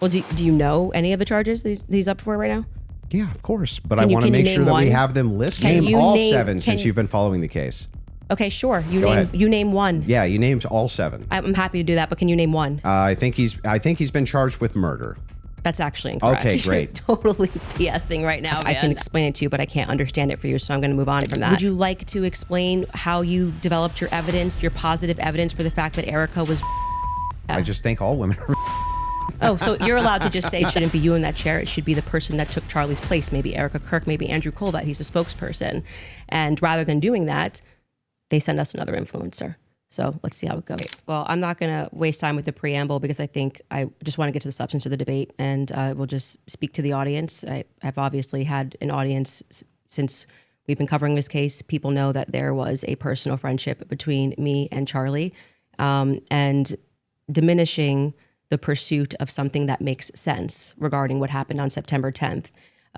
Well, do you know any of the charges that he's up for right now? Yeah, of course. But I want to make sure that we have them listed. Name all 7 since you've been following the case. Okay, sure. You name one. Yeah, you named all 7. I'm happy to do that, but can you name one? I think he's been charged with murder. That's actually incorrect. Okay, great. You're totally BSing right now, man. I can explain it to you, but I can't understand it for you, so I'm going to move on from that. Would you like to explain how you developed your evidence, your positive evidence for the fact that Erika was... I just think all women are... Oh, so you're allowed to just say it shouldn't be you in that chair. It should be the person that took Charlie's place, maybe Erika Kirk, maybe Andrew Colbert. He's a spokesperson. And rather than doing that, they send us another influencer. So let's see how it goes. Well, I'm not going to waste time with the preamble because I think I just want to get to the substance of the debate, and we'll just speak to the audience. I have obviously had an audience since we've been covering this case. People know that there was a personal friendship between me and Charlie, and diminishing the pursuit of something that makes sense regarding what happened on September 10th.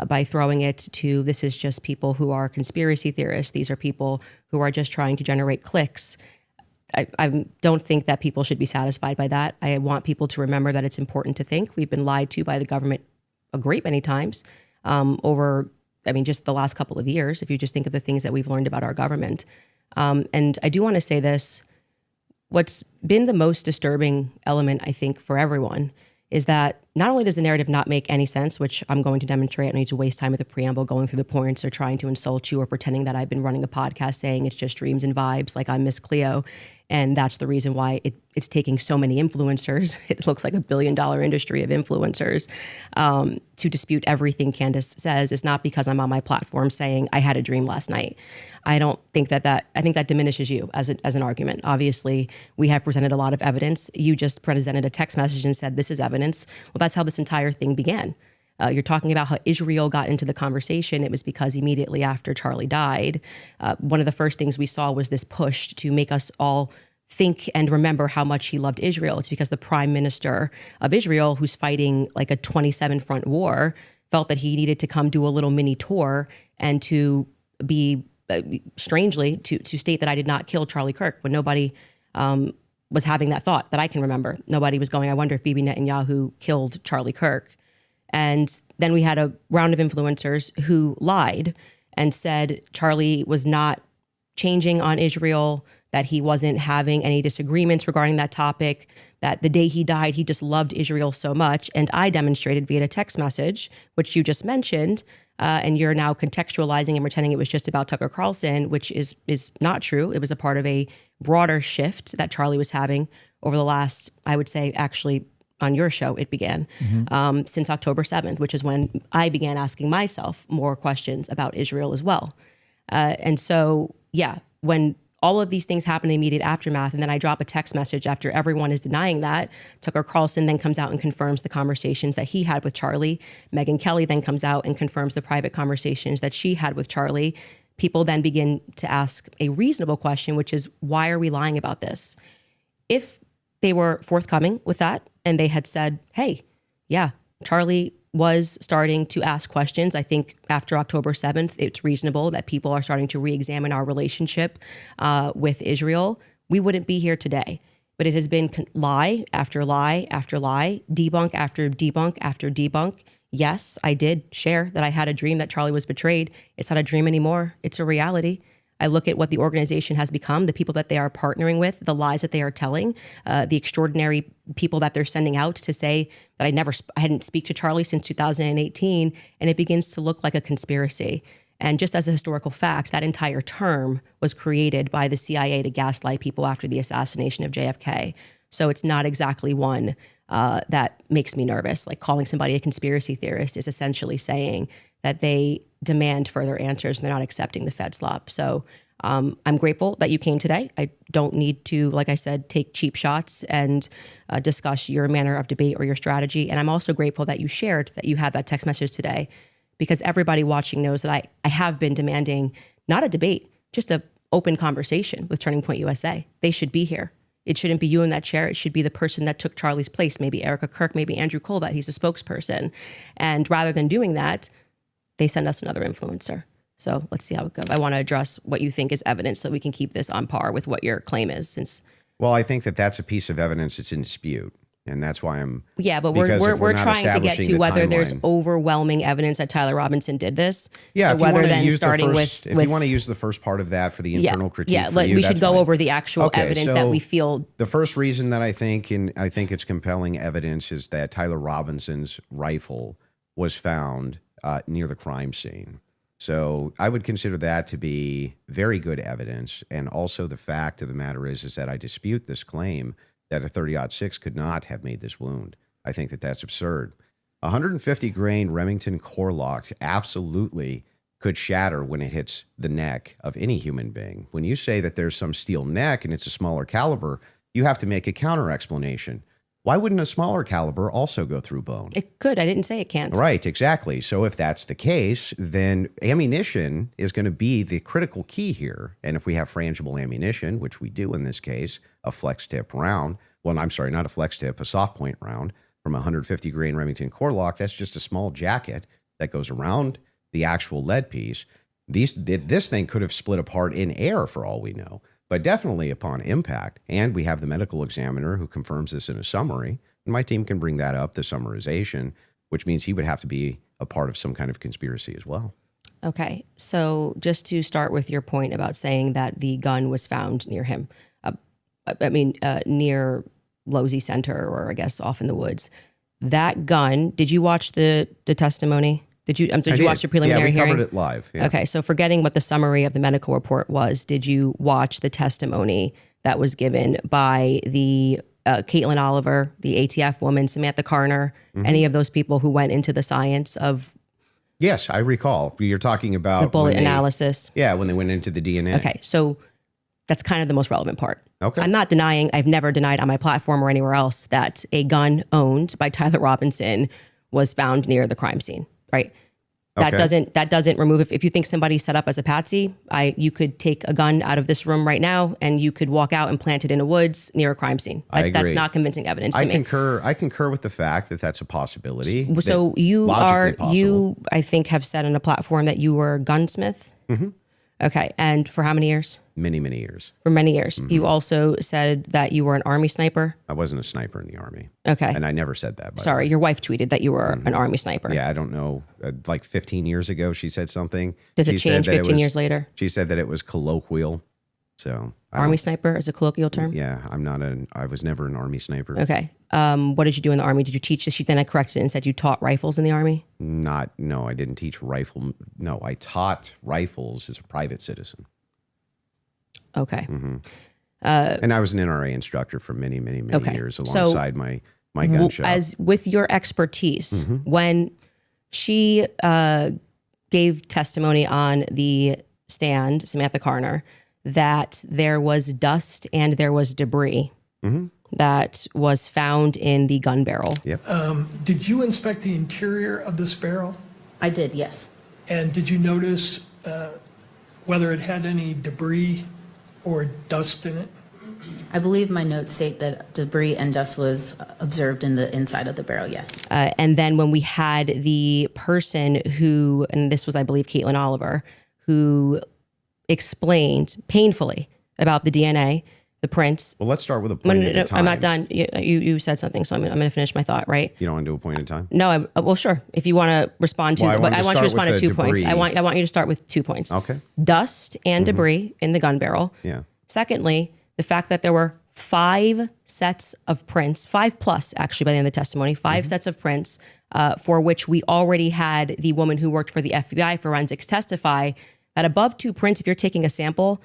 By throwing it to, this is just people who are conspiracy theorists. These are people who are just trying to generate clicks. I don't think that people should be satisfied by that. I want people to remember that it's important to think. We've been lied to by the government a great many times over, just the last couple of years, if you just think of the things that we've learned about our government. And I do want to say this. What's been the most disturbing element, I think, for everyone is that not only does the narrative not make any sense, which I'm going to demonstrate, I don't need to waste time with the preamble going through the points or trying to insult you or pretending that I've been running a podcast saying it's just dreams and vibes like I'm Miss Cleo. And that's the reason why it's taking so many influencers. It looks like $1 billion industry of influencers to dispute everything Candace says. It's not because I'm on my platform saying I had a dream last night. I don't think I think that diminishes you as an argument. Obviously, we have presented a lot of evidence. You just presented a text message and said, this is evidence. Well, that's how this entire thing began. You're talking about how Israel got into the conversation. It was because immediately after Charlie died, one of the first things we saw was this push to make us all think and remember how much he loved Israel. It's because the prime minister of Israel, who's fighting like a 27-front war, felt that he needed to come do a little mini tour and to be, strangely, to state that I did not kill Charlie Kirk when nobody was having that thought that I can remember. Nobody was going, I wonder if Bibi Netanyahu killed Charlie Kirk. And then we had a round of influencers who lied and said Charlie was not changing on Israel, that he wasn't having any disagreements regarding that topic, that the day he died, he just loved Israel so much. And I demonstrated via a text message, which you just mentioned, and you're now contextualizing and pretending it was just about Tucker Carlson, which is not true. It was a part of a broader shift that Charlie was having over the last, I would say, actually, on your show, it began since October 7th, which is when I began asking myself more questions about Israel as well. And so, yeah, when all of these things happen in the immediate aftermath, and then I drop a text message after everyone is denying that, Tucker Carlson then comes out and confirms the conversations that he had with Charlie. Megyn Kelly then comes out and confirms the private conversations that she had with Charlie. People then begin to ask a reasonable question, which is, why are we lying about this? If they were forthcoming with that, and they had said, hey, yeah, Charlie was starting to ask questions. I think after October 7th, it's reasonable that people are starting to re-examine our relationship with Israel. We wouldn't be here today. But it has been lie after lie after lie, debunk after debunk after debunk. Yes, I did share that I had a dream that Charlie was betrayed. It's not a dream anymore. It's a reality. I look at what the organization has become, the people that they are partnering with, the lies that they are telling, the extraordinary people that they're sending out to say that I hadn't speak to Charlie since 2018, and it begins to look like a conspiracy. And just as a historical fact, that entire term was created by the CIA to gaslight people after the assassination of JFK. So it's not exactly one that makes me nervous. Like calling somebody a conspiracy theorist is essentially saying that they demand further answers and they're not accepting the Fed slop. So I'm grateful that you came today. I don't need to, like I said, take cheap shots and discuss your manner of debate or your strategy. And I'm also grateful that you shared that you had that text message today, because everybody watching knows that I have been demanding not a debate, just an open conversation with Turning Point USA. They should be here. It shouldn't be you in that chair. It should be the person that took Charlie's place, maybe Erika Kirk, maybe Andrew Colbert. He's a spokesperson. And rather than doing that, they send us another influencer. So let's see how it goes. I want to address what you think is evidence so we can keep this on par with what your claim is. Well, I think that that's a piece of evidence that's in dispute. And that's why I'm... Yeah, but we're trying to get to whether there's overwhelming evidence that Tyler Robinson did this. Yeah, so whether then starting if you want to use the first part of that for the internal critique we should go over the actual evidence that we feel... The first reason that I think it's compelling evidence is that Tyler Robinson's rifle was found near the crime scene. So I would consider that to be very good evidence. And also the fact of the matter is that I dispute this claim that a 30-06 could not have made this wound. I think that that's absurd. 150 grain Remington core lock absolutely could shatter when it hits the neck of any human being. When you say that there's some steel neck and it's a smaller caliber, you have to make a counter explanation. Why wouldn't a smaller caliber also go through bone? It could. I didn't say it can't. Right, exactly. So if that's the case, then ammunition is going to be the critical key here. And if we have frangible ammunition, which we do in this case, a flex tip round, well, I'm sorry, not a flex tip, a soft point round from a 150 grain Remington core lock, that's just a small jacket that goes around the actual lead piece. This thing could have split apart in air for all we know. But definitely upon impact, and we have the medical examiner who confirms this in a summary, and my team can bring that up, the summarization, which means he would have to be a part of some kind of conspiracy as well. Okay, so just to start with your point about saying that the gun was found near him, near Losey Center, or I guess off in the woods. That gun, did you watch the testimony? Did you watch the preliminary hearing? Yeah, we covered it live. Yeah. Okay, so forgetting what the summary of the medical report was, did you watch the testimony that was given by the Caitlin Oliver, the ATF woman, Samantha Carner, any of those people who went into the science of... Yes, I recall. You're talking about... The bullet analysis. Yeah, when they went into the DNA. Okay, so that's kind of the most relevant part. Okay. I'm not denying, I've never denied on my platform or anywhere else that a gun owned by Tyler Robinson was found near the crime scene. Right. That doesn't remove, if you think somebody set up as a patsy, you could take a gun out of this room right now and you could walk out and plant it in the woods near a crime scene. I agree. That's not convincing evidence to me. I concur with the fact that that's a possibility. So you I think have said on a platform that you were a gunsmith. Mm-hmm. Okay. And for how many years? Many, many years. For many years. Mm-hmm. You also said that you were an Army sniper. I wasn't a sniper in the Army. Okay. And I never said that. Sorry, your wife tweeted that you were an Army sniper. Yeah, I don't know. Like 15 years ago, she said something. Does it change 15 years later? She said that it was colloquial. So Army sniper is a colloquial term? Yeah, I was never an Army sniper. Okay. What did you do in the Army? Did you teach this? Then I corrected it and said you taught rifles in the Army? No, I didn't teach rifle. No, I taught rifles as a private citizen. Okay. Mm-hmm. And I was an NRA instructor for many, many, many years alongside my gun shop. As with your expertise, when she gave testimony on the stand, Samantha Carner, that there was dust and there was debris that was found in the gun barrel. Yep. Did you inspect the interior of this barrel? I did, yes. And did you notice whether it had any debris or dust in it? I believe my notes state that debris and dust was observed in the inside of the barrel, yes. And then when we had the person who, and this was, I believe, Caitlin Oliver, who explained painfully about the DNA, the prints. Well, let's start with a point at a time. I'm not done. You said something, so I'm going to finish my thought, right? You don't want to do a point at a time? No, well, sure. If you want to respond to, but I want you to respond to 2 points. I want you to start with 2 points. Okay. Dust and debris in the gun barrel. Yeah. Secondly, the fact that there were 5 sets of prints, 5 plus actually by the end of the testimony, 5 sets of prints for which we already had the woman who worked for the FBI forensics testify that above 2 prints, if you're taking a sample,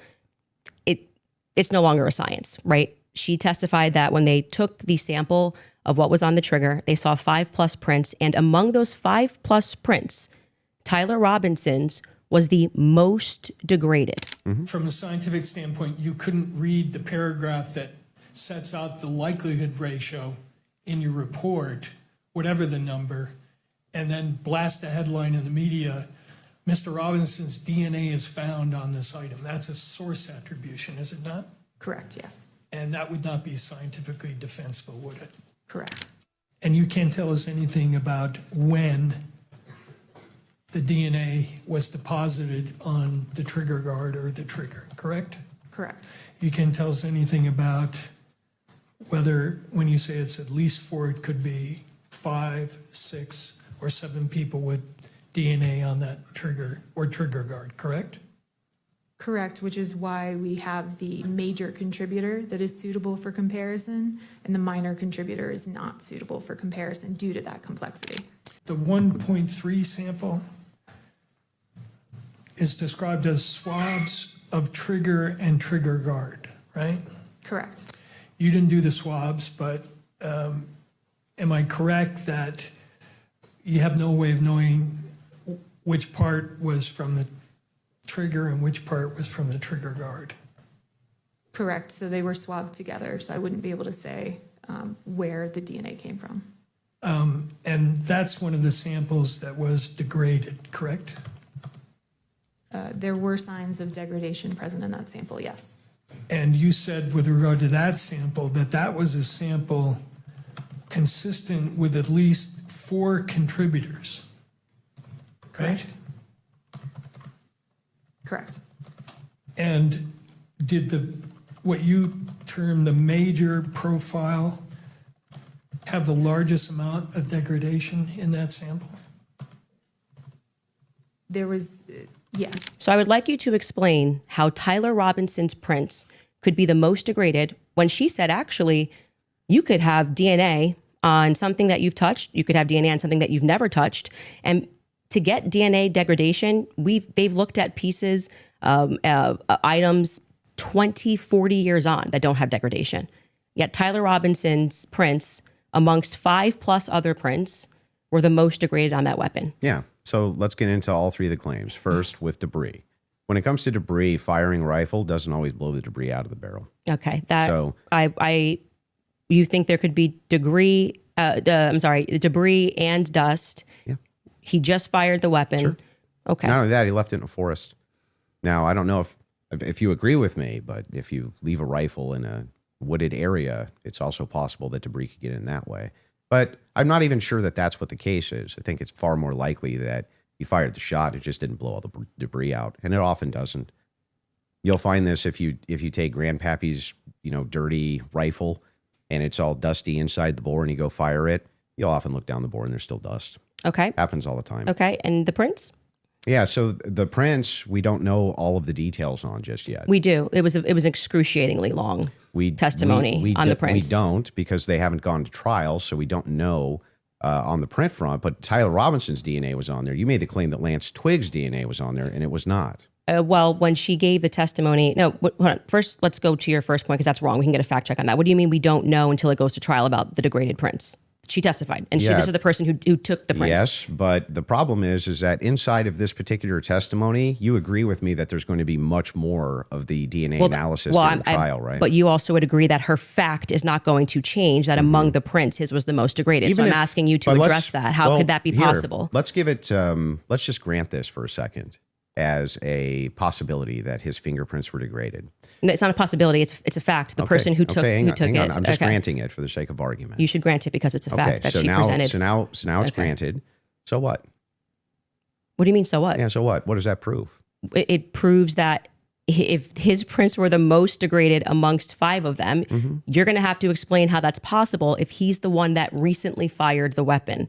it's no longer a science, right? She testified that when they took the sample of what was on the trigger, they saw 5 plus prints. And among those 5 plus prints, Tyler Robinson's was the most degraded. From a scientific standpoint, you couldn't read the paragraph that sets out the likelihood ratio in your report, whatever the number, and then blast a headline in the media, Mr. Robinson's DNA is found on this item. That's a source attribution, is it not? Correct, yes. And that would not be scientifically defensible, would it? Correct. And you can't tell us anything about when the DNA was deposited on the trigger guard or the trigger, correct? Correct. You can't tell us anything about whether when you say it's at least 4, it could be 5, 6, or 7 people with DNA on that trigger or trigger guard, correct? Correct, which is why we have the major contributor that is suitable for comparison, and the minor contributor is not suitable for comparison due to that complexity. The 1.3 sample is described as swabs of trigger and trigger guard, right? Correct. You didn't do the swabs, but am I correct that you have no way of knowing which part was from the trigger and which part was from the trigger guard? Correct, so they were swabbed together, so I wouldn't be able to say where the DNA came from. And that's one of the samples that was degraded, correct? There were signs of degradation present in that sample, yes. And you said with regard to that sample, that that was a sample consistent with at least 4 contributors, right? Correct. And did what you term the major profile have the largest amount of degradation in that sample? There was, yes. So I would like you to explain how Tyler Robinson's prints could be the most degraded when she said, actually, you could have DNA on something that you've touched. You could have DNA on something that you've never touched. And to get DNA degradation, they've looked at pieces, items 20, 40 years on that don't have degradation. Yet Tyler Robinson's prints, amongst 5+ other prints, were the most degraded on that weapon. Yeah. So let's get into all 3 of the claims. First, with debris. When it comes to debris, firing rifle doesn't always blow the debris out of the barrel. Okay, So you think there could be debris and dust. Yeah. He just fired the weapon. Sure. Okay. Not only that, he left it in a forest. Now, I don't know if you agree with me, but if you leave a rifle in a wooded area, it's also possible that debris could get in that way. But I'm not even sure that that's what the case is. I think it's far more likely that you fired the shot, it just didn't blow all the debris out, and it often doesn't. You'll find this if you take Grandpappy's dirty rifle and it's all dusty inside the bore and you go fire it, you'll often look down the bore and there's still dust. Okay. Happens all the time. Okay. And the prints? Yeah, so the prints, we don't know all of the details on just yet. We do. It was excruciatingly long testimony on the prints. We don't, because they haven't gone to trial, so we don't know on the print front. But Tyler Robinson's DNA was on there. You made the claim that Lance Twiggs' DNA was on there, and it was not. Well, when she gave the testimony, hold on. First, let's go to your first point, because that's wrong. We can get a fact check on that. What do you mean we don't know until it goes to trial about the degraded prints? She testified, and this is the person who took the prints. Yes, but the problem is that inside of this particular testimony, you agree with me that there's going to be much more of the DNA analysis during the trial, right? But you also would agree that her fact is not going to change, that among the prints, his was the most degraded. So I'm asking you to address that. How could that be possible? Let's give it, let's just grant this for a second as a possibility that his fingerprints were degraded. It's not a possibility. It's a fact. The person who took hang it. on. I'm just granting it for the sake of argument. You should grant it because it's a fact that so she now, presented. So now it's granted. So what? What do you mean, so what? Yeah, so what? What does that prove? It proves that if his prints were the most degraded amongst 5 of them, you're going to have to explain how that's possible if he's the one that recently fired the weapon.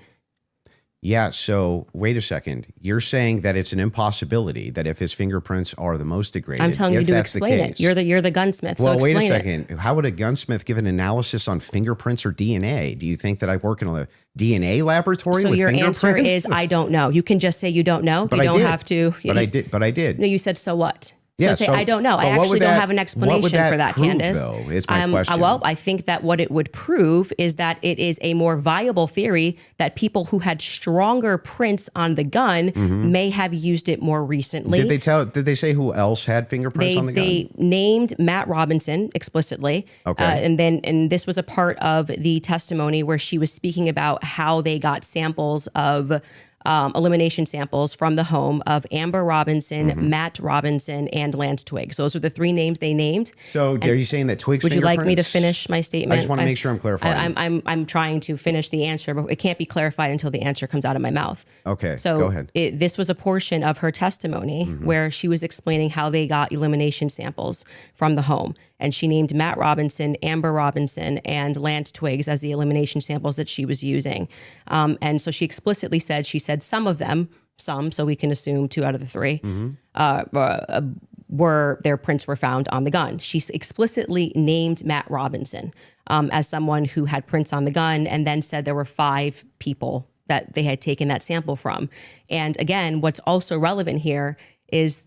Yeah, so wait a second. You're saying that it's an impossibility that if his fingerprints are the most degraded, I'm telling you to explain it. You're the gunsmith. Well, so wait a explain second. How would a gunsmith give an analysis on fingerprints or DNA? Do you think that I work in a DNA laboratory So with your fingerprints? answer is I don't know. You can just say you don't know. But you don't have to. But I did. No, you said so what? Yeah, so say, I don't know. I actually don't have an explanation for that, prove, Candace. Though, is my question. Well, I think that what it would prove is that it is a more viable theory that people who had stronger prints on the gun may have used it more recently. Did they say who else had fingerprints on the gun? They named Matt Robinson explicitly. Okay. And this was a part of the testimony where she was speaking about how they got samples of elimination samples from the home of Amber Robinson, Matt Robinson, and Lance Twiggs. Those are the 3 names they named. So are you saying that Twiggs' Would you like me to fingerprints- finish my statement? I just want to make sure I'm clarifying. I'm trying to finish the answer, but it can't be clarified until the answer comes out of my mouth. Okay, So go ahead. This was a portion of her testimony where she was explaining how they got elimination samples from the home. And she named Matt Robinson, Amber Robinson, and Lance Twiggs as the elimination samples that she was using. And so she explicitly said, some of them, so we can assume 2 out of the 3, their prints were found on the gun. She explicitly named Matt Robinson as someone who had prints on the gun, and then said there were 5 people that they had taken that sample from. And again, what's also relevant here is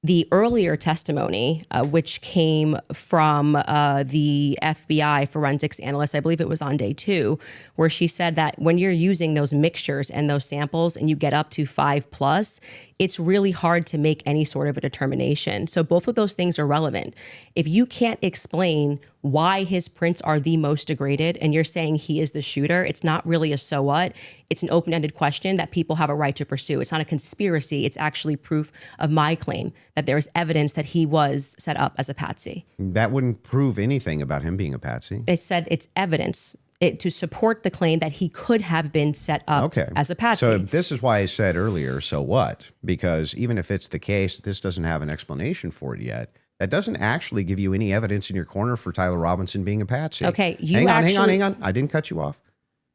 the earlier testimony, which came from the FBI forensics analyst, I believe it was on day 2, where she said that when you're using those mixtures and those samples and you get up to 5+, it's really hard to make any sort of a determination. So both of those things are relevant. If you can't explain why his prints are the most degraded and you're saying he is the shooter, it's not really a so what. It's an open-ended question that people have a right to pursue. It's not a conspiracy. It's actually proof of my claim that there is evidence that he was set up as a patsy. That wouldn't prove anything about him being a patsy. It said it's evidence to support the claim that he could have been set up as a patsy. So this is why I said earlier, so what? Because even if it's the case, this doesn't have an explanation for it yet. That doesn't actually give you any evidence in your corner for Tyler Robinson being a patsy. Okay, hang on. I didn't cut you off,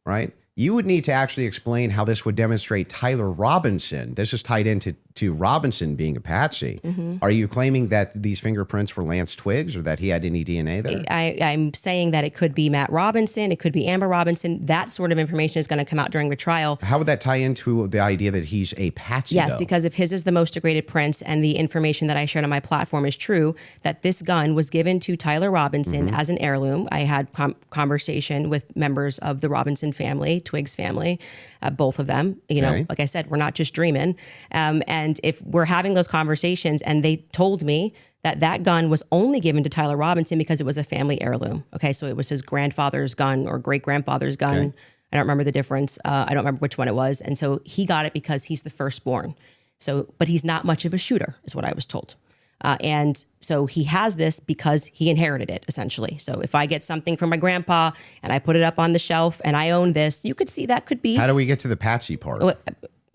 right? You would need to actually explain how this would demonstrate Tyler Robinson. This is tied into Robinson being a patsy. Are you claiming that these fingerprints were Lance Twiggs or that he had any DNA there? I'm saying that it could be Matt Robinson. It could be Amber Robinson. That sort of information is going to come out during the trial. How would that tie into the idea that he's a patsy, Yes, though? because if his is the most degraded prints and the information that I shared on my platform is true, that this gun was given to Tyler Robinson as an heirloom. I had conversation with members of the Robinson family, Twiggs family, both of them. You know, like I said, we're not just dreaming. And if we're having those conversations and they told me that gun was only given to Tyler Robinson because it was a family heirloom. Okay, so it was his grandfather's gun or great-grandfather's gun. Okay. I don't remember the difference. I don't remember which one it was. And so he got it because he's the firstborn. So, but he's not much of a shooter is what I was told. And so he has this because he inherited it, essentially. So if I get something from my grandpa and I put it up on the shelf and I own this, you could see that could be... How do we get to the patsy part?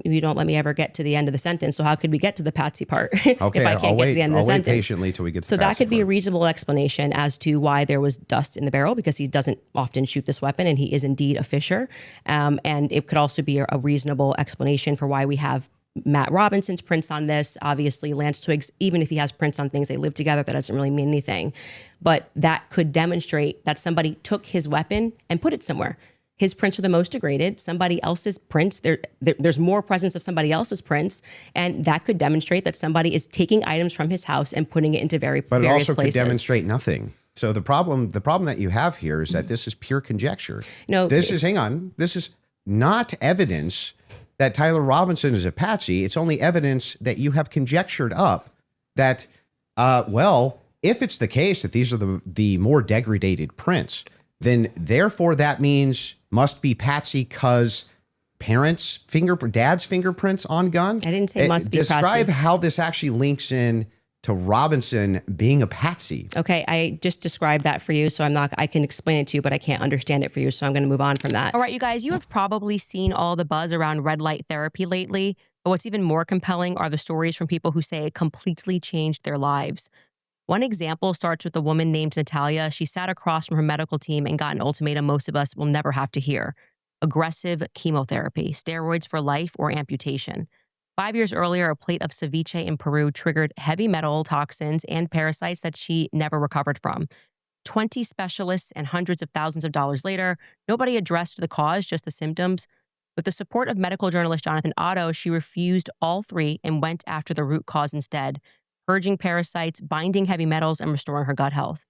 You don't let me ever get to the end of the sentence. So how could we get to the patsy part okay, if I can't get to the end of the sentence? I'll wait patiently till we get to so the patsy that could be part. a reasonable explanation as to why there was dust in the barrel, because he doesn't often shoot this weapon and he is indeed a fisher. And it could also be a reasonable explanation for why we have Matt Robinson's prints on this. Obviously, Lance Twiggs, even if he has prints on things, they live together. That doesn't really mean anything. But that could demonstrate that somebody took his weapon and put it somewhere. His prints are the most degraded. Somebody else's prints, there's more presence of somebody else's prints. And that could demonstrate that somebody is taking items from his house and putting it into various places. But it also could demonstrate nothing. So the problem that you have here is that this is pure conjecture. No, this is not evidence that Tyler Robinson is a patsy. It's only evidence that you have conjectured up that, if it's the case that these are the more degraded prints, then therefore that means must be patsy because dad's fingerprints on gun. I didn't say must be patsy. Describe how this actually links in to Robinson being a patsy. Okay, I just described that for you, so I can explain it to you, but I can't understand it for you, so I'm going to move on from that. All right, you guys, you have probably seen all the buzz around red light therapy lately, but what's even more compelling are the stories from people who say it completely changed their lives. One example starts with a woman named Natalia. She sat across from her medical team and got an ultimatum most of us will never have to hear. Aggressive chemotherapy, steroids for life, or amputation. 5 years earlier, a plate of ceviche in Peru triggered heavy metal toxins and parasites that she never recovered from. 20 specialists and hundreds of thousands of dollars later, nobody addressed the cause, just the symptoms. With the support of medical journalist Jonathan Otto, she refused all 3 and went after the root cause instead, purging parasites, binding heavy metals, and restoring her gut health.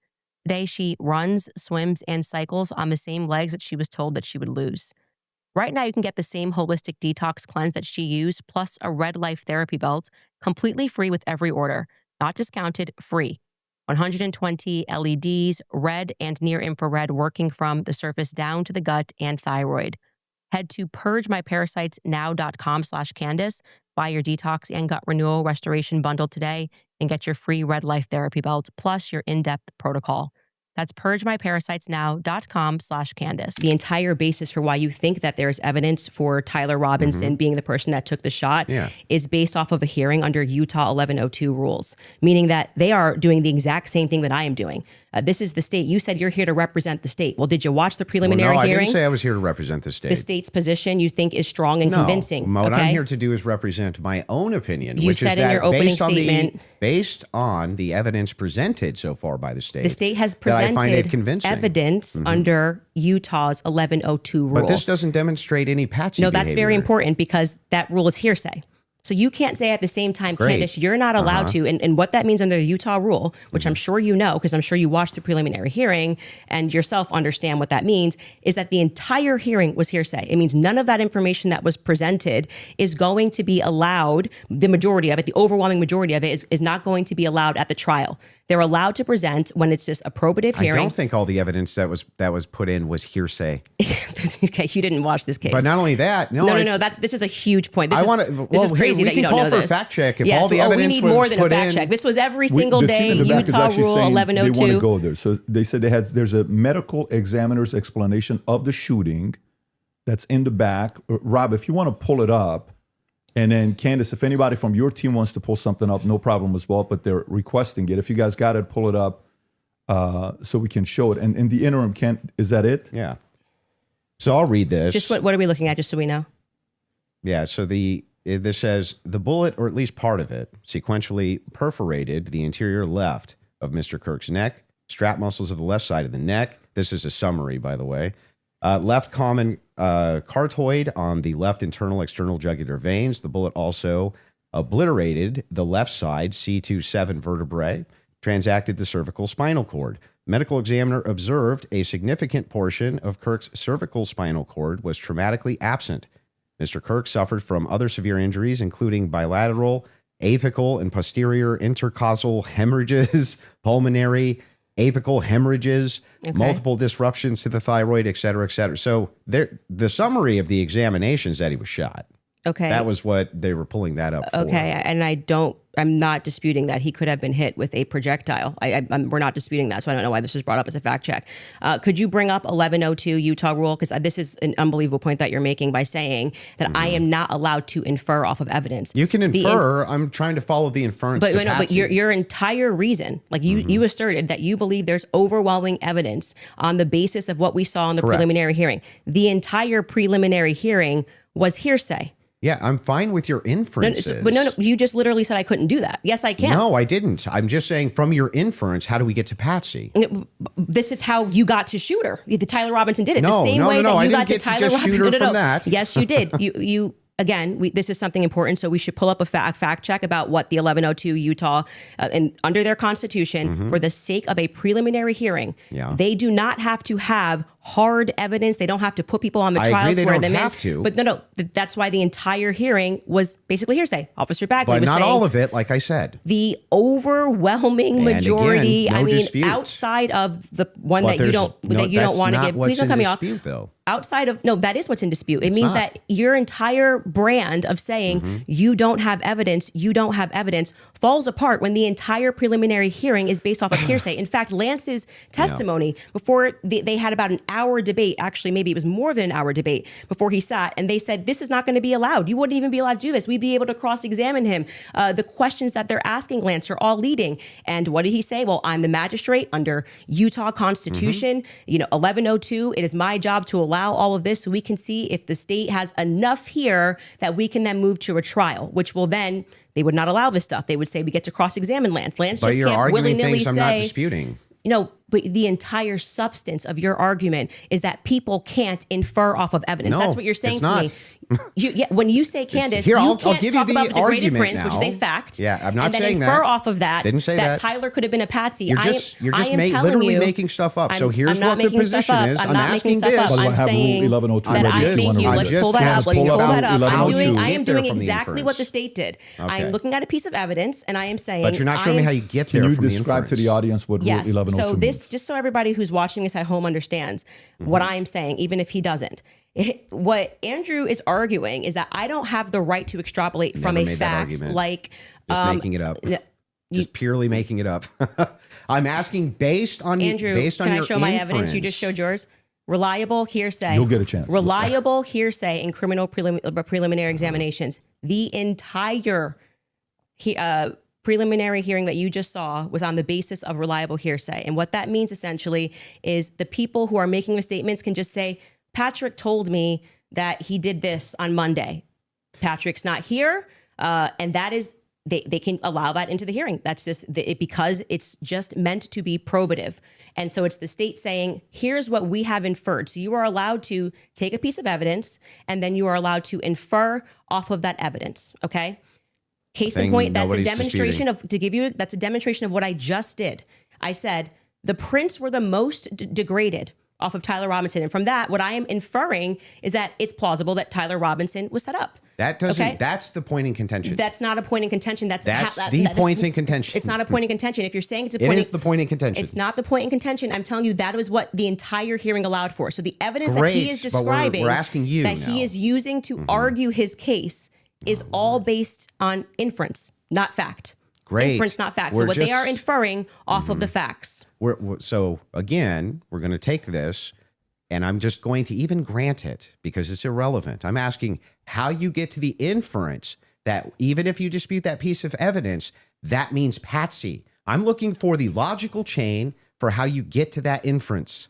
Today, she runs, swims, and cycles on the same legs that she was told that she would lose. Right now, you can get the same holistic detox cleanse that she used, plus a Red Life therapy belt, completely free with every order. Not discounted, free. 120 LEDs, red and near infrared, working from the surface down to the gut and thyroid. Head to purgemyparasitesnow.com/Candace, buy your detox and gut renewal restoration bundle today, and get your free Red Life therapy belt, plus your in-depth protocol. That's purgemyparasitesnow.com/Candace. The entire basis for why you think that there's evidence for Tyler Robinson being the person that took the shot is based off of a hearing under Utah 1102 rules, meaning that they are doing the exact same thing that I am doing. This is the state. You said you're here to represent the state. Well, did you watch the preliminary hearing? I didn't say I was here to represent the state. The state's position you think is strong and convincing. What I'm here to do is represent my own opinion. You which said is in that your opening statement, based on the evidence presented so far by the state. The state has I find it presented convincing. evidence under Utah's 1102 rule. But this doesn't demonstrate any patsy No, that's behavior. very important because that rule is hearsay. So you can't say at the same time, Candace, you're not allowed to. And what that means under the Utah rule, which I'm sure you know, because I'm sure you watched the preliminary hearing and yourself understand what that means, is that the entire hearing was hearsay. It means none of that information that was presented is going to be allowed. The majority of it, the overwhelming majority of it is not going to be allowed at the trial. They're allowed to present when it's just a probative hearing. I don't think all the evidence that was put in was hearsay. Okay, you didn't watch this case. But not only that, no. This is a huge point. This is crazy that you don't know this. We can call for a fact check if yes, all the evidence we need was more than put a fact in. check. This was every single day. The team in the back is Utah actually Rule saying 1102. They want to go there. So they said there's a medical examiner's explanation of the shooting that's in the back. Rob, if you want to pull it up, and then Candace, if anybody from your team wants to pull something up, no problem as well. But they're requesting it. If you guys got it, pull it up so we can show it. And in the interim, is that it? Yeah. So I'll read this. Just what are we looking at, just so we know? Yeah. So this says the bullet, or at least part of it, sequentially perforated the interior left of Mr. Kirk's neck, strap muscles of the left side of the neck. This is a summary, by the way. Left common carotid on the left internal external jugular veins. The bullet also obliterated the left side C27 vertebrae, transacted the cervical spinal cord. Medical examiner observed a significant portion of Kirk's cervical spinal cord was traumatically absent. Mr. Kirk suffered from other severe injuries, including bilateral, apical, and posterior intercostal hemorrhages, pulmonary, apical hemorrhages, multiple disruptions to the thyroid, et cetera, et cetera. So the summary of the examination is that he was shot. Okay. That was what they were pulling that up for. Okay. And I'm not disputing that he could have been hit with a projectile. We're not disputing that. So I don't know why this was brought up as a fact check. Could you bring up 1102 Utah rule? Because this is an unbelievable point that you're making by saying that I am not allowed to infer off of evidence. You can infer. I'm trying to follow the inference. But your entire reason, like you asserted that you believe there's overwhelming evidence on the basis of what we saw in the preliminary hearing. The entire preliminary hearing was hearsay. Yeah, I'm fine with your inferences. But no, you just literally said I couldn't do that. Yes, I can. No, I didn't. I'm just saying from your inference, how do we get to Patsy? This is how you got to Shooter. The Tyler Robinson did it. No, the same way that you got to Tyler Robinson. Shooter from that. Yes, you did. You again, this is something important, so we should pull up a fact check about what the 1102 Utah, and under their constitution, for the sake of a preliminary hearing, they do not have to have hard evidence. They don't have to put people on the trial, swear them in. Have to. But no, that's why the entire hearing was basically hearsay. Officer Bagley but was not saying, all of it, like I said. The overwhelming majority. Again, no dispute. Outside of the one that you don't want to give. Please don't cut me off. Though. Outside of that is what's in dispute. It means that your entire brand of saying you don't have evidence falls apart when the entire preliminary hearing is based off of hearsay. In fact, Lance's testimony before they had about an hour debate, actually maybe it was more than an hour debate before he sat, and they said this is not going to be allowed. You wouldn't even be allowed to do this. We'd be able to cross-examine him. The questions that they're asking Lance are all leading. And what did he say? Well, I'm the magistrate under Utah Constitution, 1102. It is my job to allow all of this so we can see if the state has enough here that we can then move to a trial, which will then, they would not allow this stuff. They would say we get to cross-examine Lance. Lance but just you're can't arguing willy-nilly things I'm say, not disputing. But the entire substance of your argument is that people can't infer off of evidence. No, That's what you're saying it's to not. me. When you say, Candace, Here, you I'll can't give you talk the about the degraded argument prince, which is now. a fact. Yeah, I'm not and then saying infer that. off of that. Didn't say that. Tyler could have been a patsy. You're just telling making stuff up. So here's I'm not what the making stuff position up. is. I'm I'm not asking making stuff this. up. I'm have saying Rule 1102 that ready I if you think wanna you. read Let's it. pull that up. Let's pull that up. I am doing Get there exactly from what the the state did. I am Okay. looking at a piece of evidence, and I am saying. But you're not showing me how you get there Can you from the describe to inference. the audience what Rule Yes. 1102 So means? just so everybody who's watching this at home understands what I'm saying, even if he doesn't. What Andrew is arguing is that I don't have the right to extrapolate from Never a made that fact argument. like Just making it up. Just purely making it up. I'm asking based on Andrew, based on can I your show my evidence? You just inference. showed yours. Reliable hearsay. You'll get a chance. Reliable hearsay in criminal preliminary examinations. The entire preliminary hearing that you just saw was on the basis of reliable hearsay. And what that means essentially is the people who are making the statements can just say, Patrick told me that he did this on Monday. Patrick's not here. And that is, they can allow that into the hearing. That's just because it's just meant to be probative. And so it's the state saying, here's what we have inferred. So you are allowed to take a piece of evidence and then you are allowed to infer off of that evidence. Okay. Case in point, that's a demonstration that's a demonstration of what I just did. I said the prints were the most degraded off of Tyler Robinson. And from that, what I am inferring is that it's plausible that Tyler Robinson was set up. That doesn't, that's the point in contention. That's not a point in contention. That's the point in contention. It's not a point in contention. If you're saying it's a point, it is the point in contention. It's not the point in contention. I'm telling you that was what the entire hearing allowed for. So the evidence that he is describing, we're asking you that he is using to argue his case is all based on inference, not fact. Great. Inference, not fact. So what they are inferring off of the facts. So again, we're going to take this, and I'm just going to even grant it because it's irrelevant. I'm asking how you get to the inference that even if you dispute that piece of evidence, that means Patsy. I'm looking for the logical chain for how you get to that inference.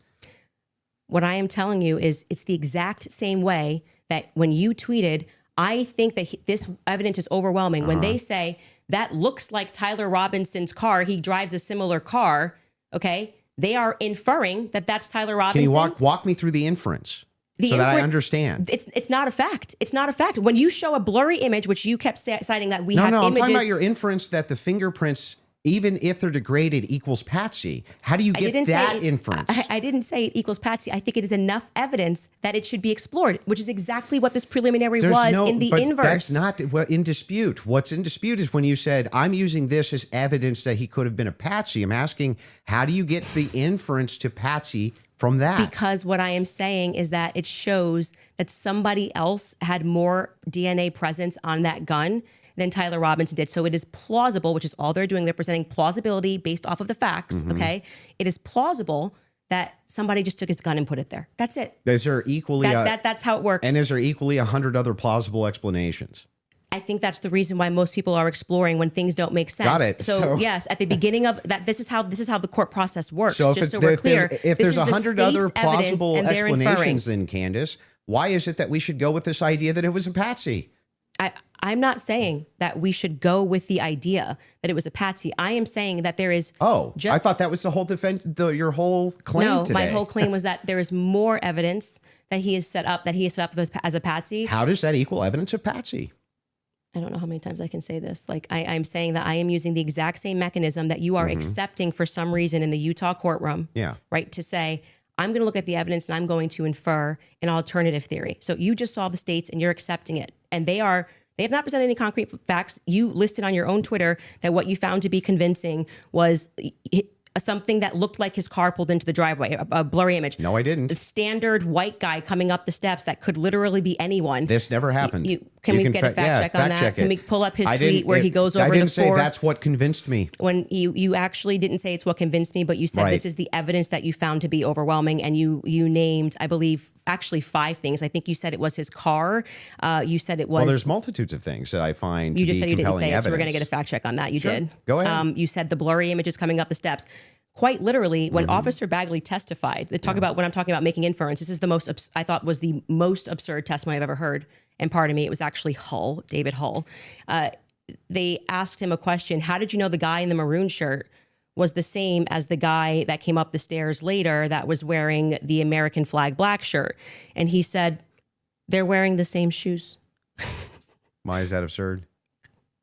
What I am telling you is it's the exact same way that when you tweeted, I think that this evidence is overwhelming. When they say that looks like Tyler Robinson's car, he drives a similar car, okay? They are inferring that that's Tyler Robinson. Can you walk me through the inference so that I understand? It's not a fact. It's not a fact. When you show a blurry image, which you kept citing that we have images. No, I'm talking about your inference that the fingerprints, even if they're degraded, equals Patsy. How do you get that inference? I didn't say it equals Patsy. I think it is enough evidence that it should be explored, which is exactly what this preliminary was in the inverse. That's not in dispute. What's in dispute is when you said, I'm using this as evidence that he could have been a Patsy. I'm asking, how do you get the inference to Patsy from that? Because what I am saying is that it shows that somebody else had more DNA presence on that gun than Tyler Robinson did. So it is plausible, which is all they're doing. They're presenting plausibility based off of the facts, okay? It is plausible that somebody just took his gun and put it there. That's it. Is there equally... that's how it works. And is there equally 100 other plausible explanations? I think that's the reason why most people are exploring when things don't make sense. Got it. So yes, at the beginning of that, this is how the court process works. So just so we're clear, if there's 100 other plausible explanations in Candace, why is it that we should go with this idea that it was a Patsy? I'm not saying that we should go with the idea that it was a Patsy. I am saying that there is. I thought that was the whole defense, your whole claim today. My whole claim was that there is more evidence that he is set up as a Patsy. How does that equal evidence of Patsy? I don't know how many times I can say this. Like I'm saying that I am using the exact same mechanism that you are accepting for some reason in the Utah courtroom. Yeah. Right. To say, I'm going to look at the evidence and I'm going to infer an alternative theory. So you just saw the states and you're accepting it. And they have not presented any concrete facts. You listed on your own Twitter that what you found to be convincing was something that looked like his car pulled into the driveway, a blurry image. No, I didn't. The standard white guy coming up the steps that could literally be anyone. This never happened. Can we get a fact check on that? Can we pull up his tweet where he goes over the I didn't say that's what convinced me. When you actually didn't say it's what convinced me, but you said this is the evidence that you found to be overwhelming, and you named, I believe, actually 5 things. I think you said it was his car. You said it was. Well, there's multitudes of things that I find. You just said you didn't say evidence. it, so we're going to get a fact check on that. You did. Go ahead. You said the blurry images coming up the steps. Quite literally, when Officer Bagley testified, they talk about when I'm talking about making inference. This is the most I thought was the most absurd testimony I've ever heard. And pardon me, it was actually David Hull. They asked him a question: how did you know the guy in the maroon shirt was the same as the guy that came up the stairs later that was wearing the American flag black shirt? And he said, they're wearing the same shoes. Why is that absurd?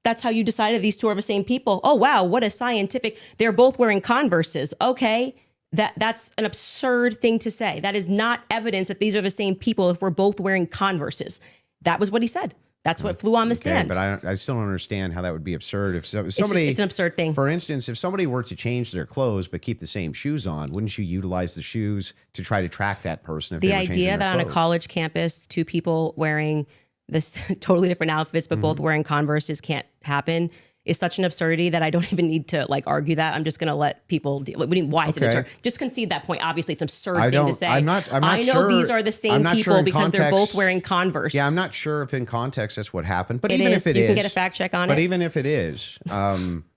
That's how you decided these two are the same people. Oh, wow. What a scientific. They're both wearing Converses. Okay. That's an absurd thing to say. That is not evidence that these are the same people if we're both wearing Converses. That was what he said. That's what flew on the stand. But I still don't understand how that would be absurd. If somebody, it's an absurd thing. For instance, if somebody were to change their clothes but keep the same shoes on, wouldn't you utilize the shoes to try to track that person? If the they were idea that on a college campus, 2 people wearing this totally different outfits, but both wearing Converses can't happen is such an absurdity that I don't even need to like argue that. I'm just going to let people deal. Why is it absurd? Just concede that point. Obviously, it's an absurd thing to say. I'm not I know sure, these are the same people because they're both wearing Converse. Yeah, I'm not sure if in context that's what happened, but It even is. if it You is, can get a fact check on it. But even if it is,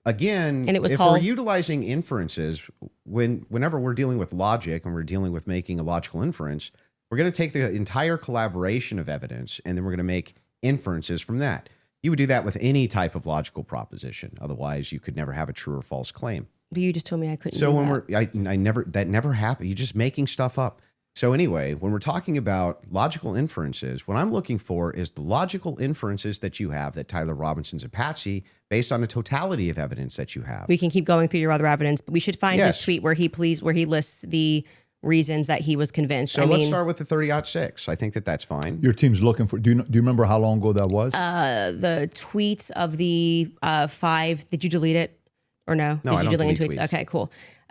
again, And it was if Hull. we're utilizing inferences, whenever we're dealing with logic and we're dealing with making a logical inference, we're going to take the entire collaboration of evidence and then we're going to make inferences from that. You would do that with any type of logical proposition. Otherwise, you could never have a true or false claim. But you just told me I couldn't. So do when that. that never happened. You're just making stuff up. So anyway, when we're talking about logical inferences, what I'm looking for is the logical inferences that you have that Tyler Robinson's a patsy based on the totality of evidence that you have. We can keep going through your other evidence, but we should find his tweet where he lists the reasons that he was convinced. So let's start with the 30-06. I think that's fine. Your team's looking for. Do you remember how long ago that was? The tweet of the 5. Did you delete it or no? No, Did I you don't delete delete tweets? tweets. Okay, cool.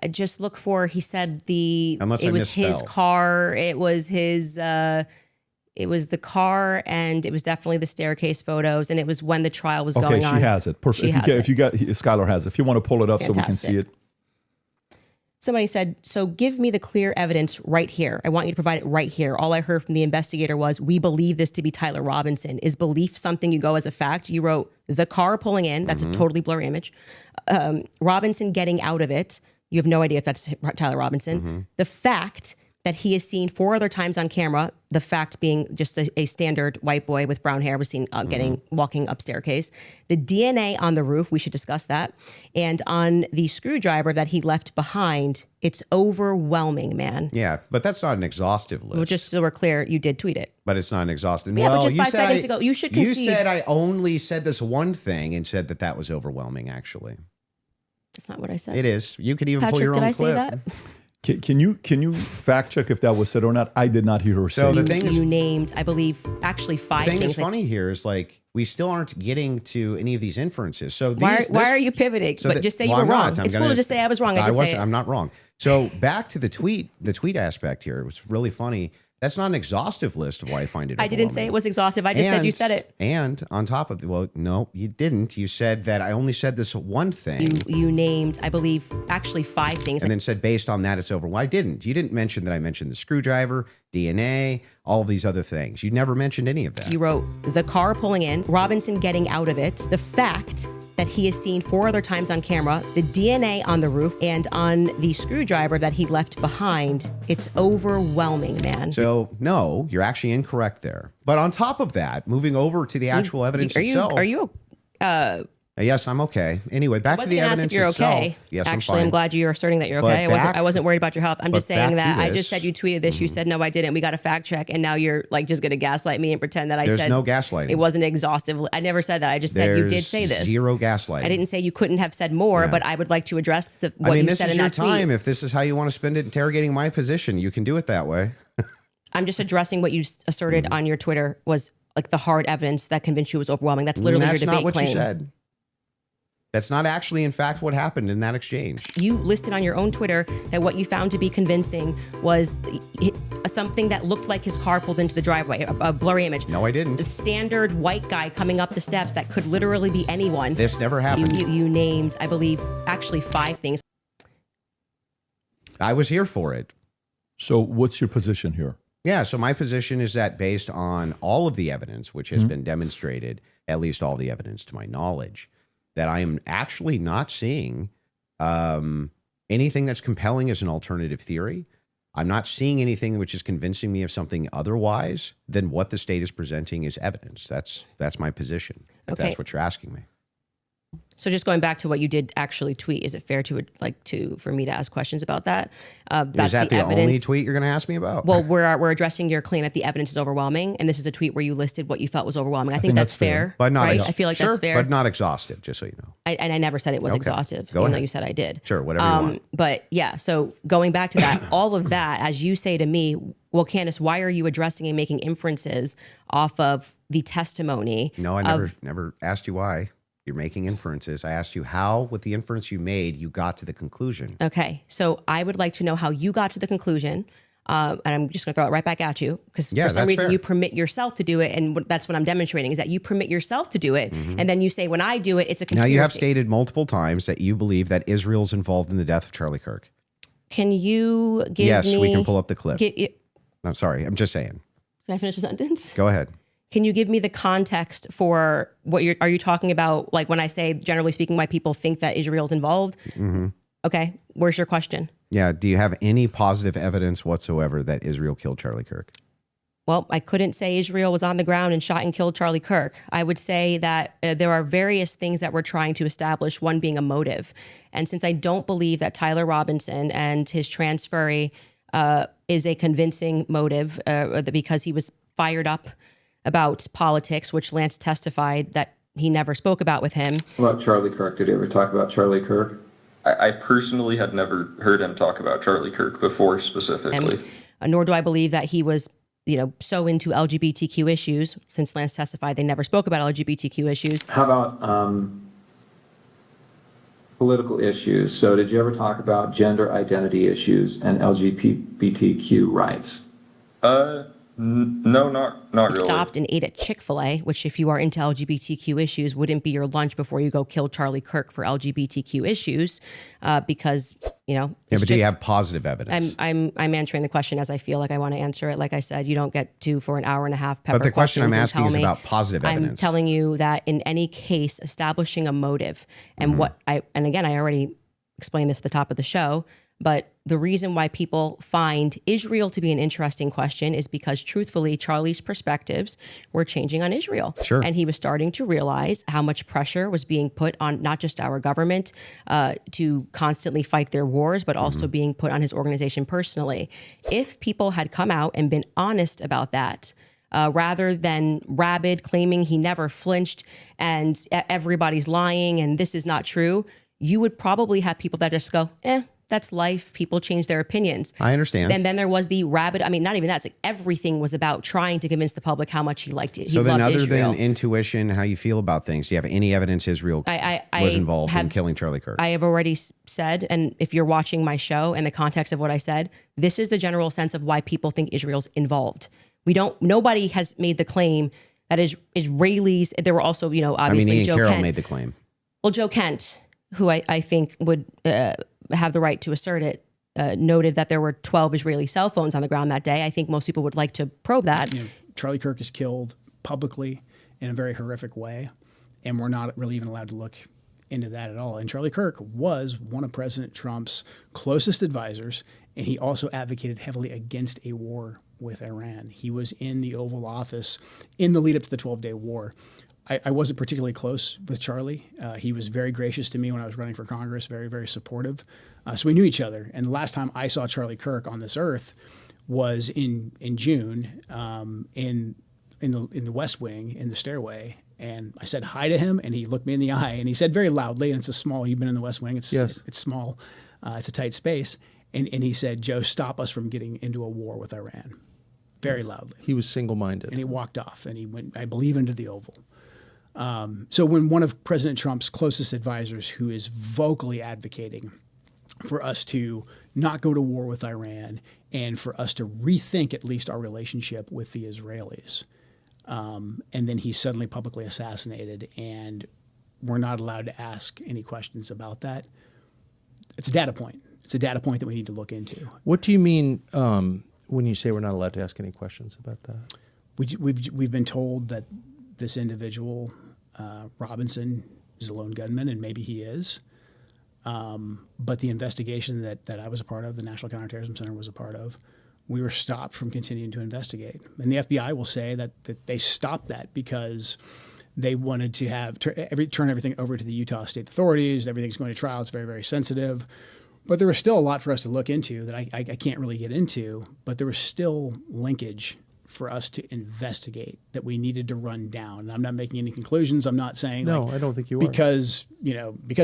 Just look for. He said Unless I it was his misspell. car. It was his. It was the car, and it was definitely the staircase photos, and it was when the trial was going on. She has it. Perfect. If you got Skylar has it. If you want to pull it up so we can see it. Somebody said, so give me the clear evidence right here. I want you to provide it right here. All I heard from the investigator was, we believe this to be Tyler Robinson. Is belief something you go as a fact? You wrote the car pulling in. That's a totally blurry image. Robinson getting out of it. You have no idea if that's Tyler Robinson. The fact that he is seen 4 other times on camera, the fact being just a standard white boy with brown hair was seen walking up staircase. The DNA on the roof, we should discuss that. And on the screwdriver that he left behind, it's overwhelming, man. Yeah, but that's not an exhaustive list. Well, just so we're clear, you did tweet it. But it's not an exhaustive. Yeah, well, but just you 5 said seconds ago, you should concede. You said I only said this one thing and said that was overwhelming, actually. That's not what I said. It is. You could even Patrick, pull your did own I clip. say that? Can you fact check if that was said or not? I did not hear her say. So the it. thing is, You named, I believe, actually 5 the thing things. that's funny here is like we still aren't getting to any of these inferences. So Why are you pivoting? So But just say you were I'm wrong. not. It's cool to just say I was wrong. I did say it. I'm not wrong. So back to the tweet aspect here. It was really funny. That's not an exhaustive list of why I find it. I didn't say it was exhaustive. I just said you said it. And on top of well, no, you didn't. You said that I only said this one thing. You named, I believe, actually 5 things. And then said based on that it's over. Well, I didn't. You didn't mention that I mentioned the screwdriver, DNA, all of these other things. You never mentioned any of that. You wrote the car pulling in, Robinson getting out of it, the fact that he is seen 4 other times on camera, the DNA on the roof, and on the screwdriver that he left behind. It's overwhelming, man. So no, you're actually incorrect there. But on top of that, moving over to the actual evidence itself. Are you Yes, I'm okay. Anyway, back to the evidence if you're itself. okay. Yes, Actually, I'm I'm fine. glad you're asserting that you're But okay. I wasn't worried about your health. I'm just but saying back to that I this. just said you tweeted this. You said no, I didn't. We got a fact check, and now you're like just gonna gaslight me and pretend that I There's said no gaslighting. It wasn't exhaustive. I never said that. I just said you did say this. Zero gaslighting. I didn't say you couldn't have said more, Yeah. but I would like to address what you this said is in your that time. tweet. If this is how you want to spend it interrogating my position, you can do it that way. I'm just addressing what you asserted on your Twitter was like the hard evidence that convinced you was overwhelming. That's literally That's your debate not what claim. you said. That's not actually, in fact, what happened in that exchange. You listed on your own Twitter that what you found to be convincing was something that looked like his car pulled into the driveway, a blurry image. No, I didn't. The standard white guy coming up the steps that could literally be anyone. This never happened. You named, I believe, actually 5 things. I was here for it. So what's your position here? Yeah, so my position is that based on all of the evidence, which has been demonstrated, at least all the evidence to my knowledge, that I am actually not seeing anything that's compelling as an alternative theory. I'm not seeing anything which is convincing me of something otherwise than what the state is presenting as evidence. That's my position, if Okay. that's what you're asking me. So just going back to what you did actually tweet, is it fair for me to ask questions about that? That's Is that the evidence. only tweet you're going to ask me about? Well, we're addressing your claim that the evidence is overwhelming, and this is a tweet where you listed what you felt was overwhelming. I think that's fair, but not right? I feel like sure, that's fair, but not exhaustive. Just so you know. And I never said it was Okay. exhaustive, Go even though ahead. you said I did. Sure, whatever you want. But yeah, so going back to that, all of that, as you say to me, well, Candace, why are you addressing and making inferences off of the testimony? No, I never asked you why. You're making inferences. I asked you how, with the inference you made, you got to the conclusion. Okay, so I would like to know how you got to the conclusion. And I'm just going to throw it right back at you because Yeah, for some that's reason fair. you permit yourself to do it. And that's what I'm demonstrating is that you permit yourself to do it. And then you say, when I do it, it's a Now, conspiracy. you have stated multiple times that you believe that Israel's involved in the death of Charlie Kirk. Can you give Yes, me... we can pull up the clip. Can I'm sorry. I'm just saying. I finish the sentence? Go ahead. Can you give me the context for what are you talking about? Like when I say, generally speaking, why people think that Israel's involved? Okay. Where's your question? Yeah. Do you have any positive evidence whatsoever that Israel killed Charlie Kirk? Well, I couldn't say Israel was on the ground and shot and killed Charlie Kirk. I would say that there are various things that we're trying to establish, one being a motive. And since I don't believe that Tyler Robinson and his transferee is a convincing motive because he was fired up about politics, which Lance testified that he never spoke about with him. About Charlie Kirk, did he ever talk about Charlie Kirk? I personally had never heard him talk about Charlie Kirk before specifically. Nor do I believe that he was, so into LGBTQ issues. Since Lance testified, they never spoke about LGBTQ issues. How about political issues? So did you ever talk about gender identity issues and LGBTQ rights? No, not really. Stopped and ate at Chick-fil-A, which if you are into LGBTQ issues, wouldn't be your lunch before you go kill Charlie Kirk for LGBTQ issues, because Yeah, but do you have positive evidence? I'm answering the question as I feel like I want to answer it. Like I said, you don't get to for an hour and a half pepper But the question I'm questions and asking is tell me. about positive I'm evidence. telling you that in any case, establishing a motive and and again, I already explained this at the top of the show, but the reason why people find Israel to be an interesting question is because truthfully, Charlie's perspectives were changing on Israel. Sure. And he was starting to realize how much pressure was being put on not just our government to constantly fight their wars, but also being put on his organization personally. If people had come out and been honest about that, rather than rabid claiming he never flinched and everybody's lying and this is not true, you would probably have people that just go, that's life. People change their opinions. I understand. And then there was the rabid, not even that. It's like everything was about trying to convince the public how much he liked it. So then other Israel. than intuition, how you feel about things, do you have any evidence Israel was involved in killing Charlie Kirk? I have already said, and if you're watching my show and the context of what I said, this is the general sense of why people think Israel's involved. Nobody has made the claim that Israelis, there were also, obviously Ian Joe Carroll Kent. made the claim. Well, Joe Kent, who I think would have the right to assert it, noted that there were 12 Israeli cell phones on the ground that day. I think most people would like to probe that. Charlie Kirk is killed publicly in a very horrific way, and we're not really even allowed to look into that at all. And Charlie Kirk was one of President Trump's closest advisors, and he also advocated heavily against a war with Iran. He was in the Oval Office in the lead up to the 12-day war. I wasn't particularly close with Charlie. He was very gracious to me when I was running for Congress, very, very supportive. So we knew each other. And the last time I saw Charlie Kirk on this earth was in June in the West Wing, in the stairway. And I said hi to him, and he looked me in the eye, and he said very loudly, and it's a small, you've been in the West Wing, it's small, it's a tight space. And he said, "Joe, stop us from getting into a war with Iran," very loudly. He was single-minded. And he walked off, and he went, I believe, into the Oval. So when one of President Trump's closest advisors, who is vocally advocating for us to not go to war with Iran and for us to rethink at least our relationship with the Israelis, and then he's suddenly publicly assassinated, and we're not allowed to ask any questions about that, it's a data point. It's a data point that we need to look into. What do you mean when you say we're not allowed to ask any questions about that? We've been told that this individual, Robinson, is a lone gunman, and maybe he is. But the investigation that I was a part of, the National Counterterrorism Center was a part of, we were stopped from continuing to investigate. And the FBI will say that they stopped that because they wanted to turn everything over to the Utah state authorities. Everything's going to trial. It's very, very sensitive. But there was still a lot for us to look into that I can't really get into. But there was still linkage for us to investigate that we needed to run down. And I'm not making any conclusions. I'm not saying no, I don't think you are. Because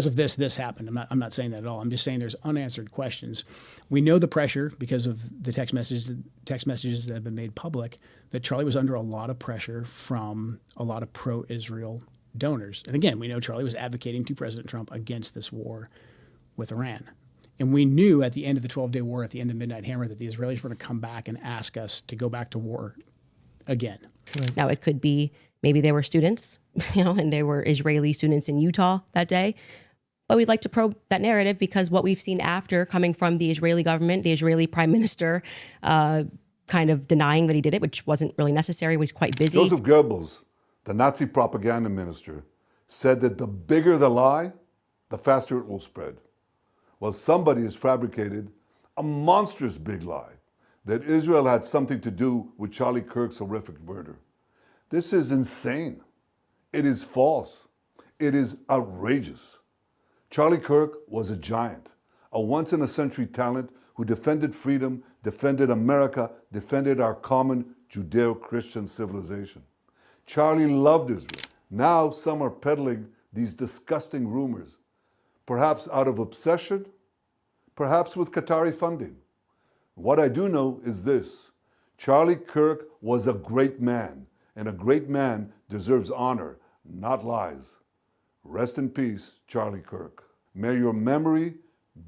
of this happened. I'm not saying that at all. I'm just saying there's unanswered questions. We know the pressure because of the text messages that have been made public that Charlie was under a lot of pressure from a lot of pro-Israel donors. And again, we know Charlie was advocating to President Trump against this war with Iran. And we knew at the end of the 12-day war, at the end of Midnight Hammer, that the Israelis were going to come back and ask us to go back to war again. Now, it could be maybe they were students, and they were Israeli students in Utah that day. But we'd like to probe that narrative because what we've seen after coming from the Israeli government, the Israeli prime minister kind of denying that he did it, which wasn't really necessary. He was quite busy. Joseph Goebbels, the Nazi propaganda minister, said that the bigger the lie, the faster it will spread. Well, somebody has fabricated a monstrous big lie that Israel had something to do with Charlie Kirk's horrific murder. This is insane. It is false. It is outrageous. Charlie Kirk was a giant, a once-in-a-century talent who defended freedom, defended America, defended our common Judeo-Christian civilization. Charlie loved Israel. Now some are peddling these disgusting rumors, perhaps out of obsession, perhaps with Qatari funding. What I do know is this: Charlie Kirk was a great man, and a great man deserves honor, not lies. Rest in peace, Charlie Kirk. May your memory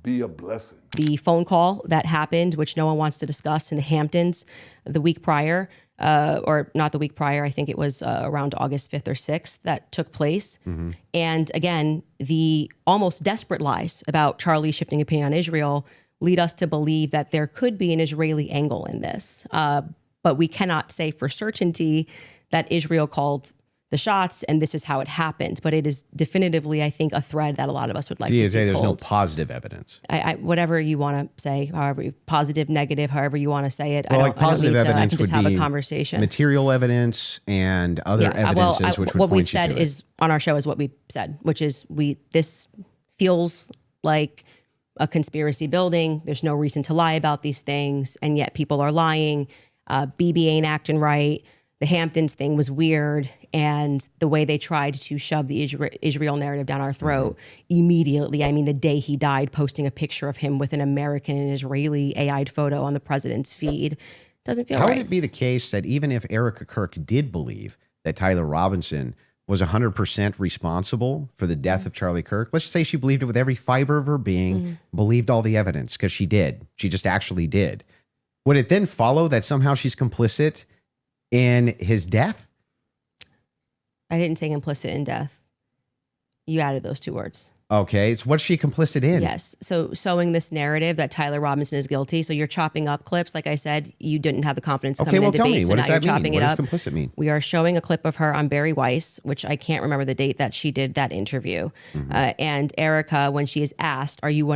be a blessing. The phone call that happened, which no one wants to discuss, in the Hamptons the week prior, or not the week prior, I think it was around August 5th or 6th that took place. Mm-hmm. And again, the almost desperate lies about Charlie shifting opinion on Israel lead us to believe that there could be an Israeli angle in this. But we cannot say for certainty that Israel called the shots and this is how it happened. But it is definitively, I think, a thread that a lot of us would like to see. There's no positive evidence. Whatever you want to say, however, positive, negative, however you want to say it. Well, positive evidence I can just would have be a conversation. Material evidence and other evidences which would what point we've said you to is on our show is what we said, which is this feels like a conspiracy building. There's no reason to lie about these things, and yet people are lying. BB ain't acting right. The Hamptons thing was weird, and the way they tried to shove the Israel narrative down our throat immediately. I mean, the day he died, posting a picture of him with an American and Israeli AI'd photo on the president's feed doesn't feel right. How would it be the case that even if Erika Kirk did believe that Tyler Robinson was 100% responsible for the death of Charlie Kirk, let's just say she believed it with every fiber of her being, believed all the evidence, because she did. She just actually did. Would it then follow that somehow she's complicit in his death? I didn't say implicit in death. You added those two words. Okay, so what's she complicit in? Yes, so sowing this narrative that Tyler Robinson is guilty. So you're chopping up clips. Like I said, you didn't have the confidence to come in and debate. Tell me, so what now does you're that mean? chopping What it does up. complicit mean? We are showing a clip of her on Barry Weiss, which I can't remember the date that she did that interview. And Erika, when she is asked, "Are you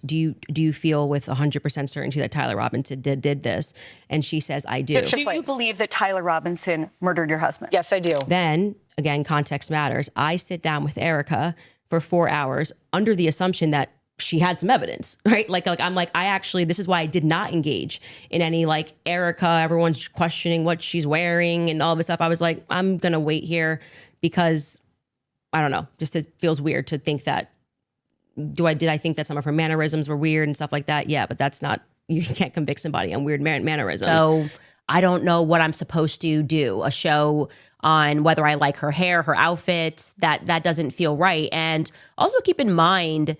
do you feel with 100% certainty that Tyler Robinson did this?" And she says, "I do." Do you believe that Tyler Robinson murdered your husband? Yes, I do. Then again, context matters. I sit down with Erika for 4 hours under the assumption that she had some evidence, right? Like I'm like, this is why I did not engage in any like Erika, everyone's questioning what she's wearing and all this stuff. I was like, I'm going to wait here because I don't know, just it feels weird to think that, did I think that some of her mannerisms were weird and stuff like that? Yeah, but that's not, you can't convict somebody on weird mannerisms. So I don't know what I'm supposed to do. A show on whether I like her hair, her outfits, that doesn't feel right. And also keep in mind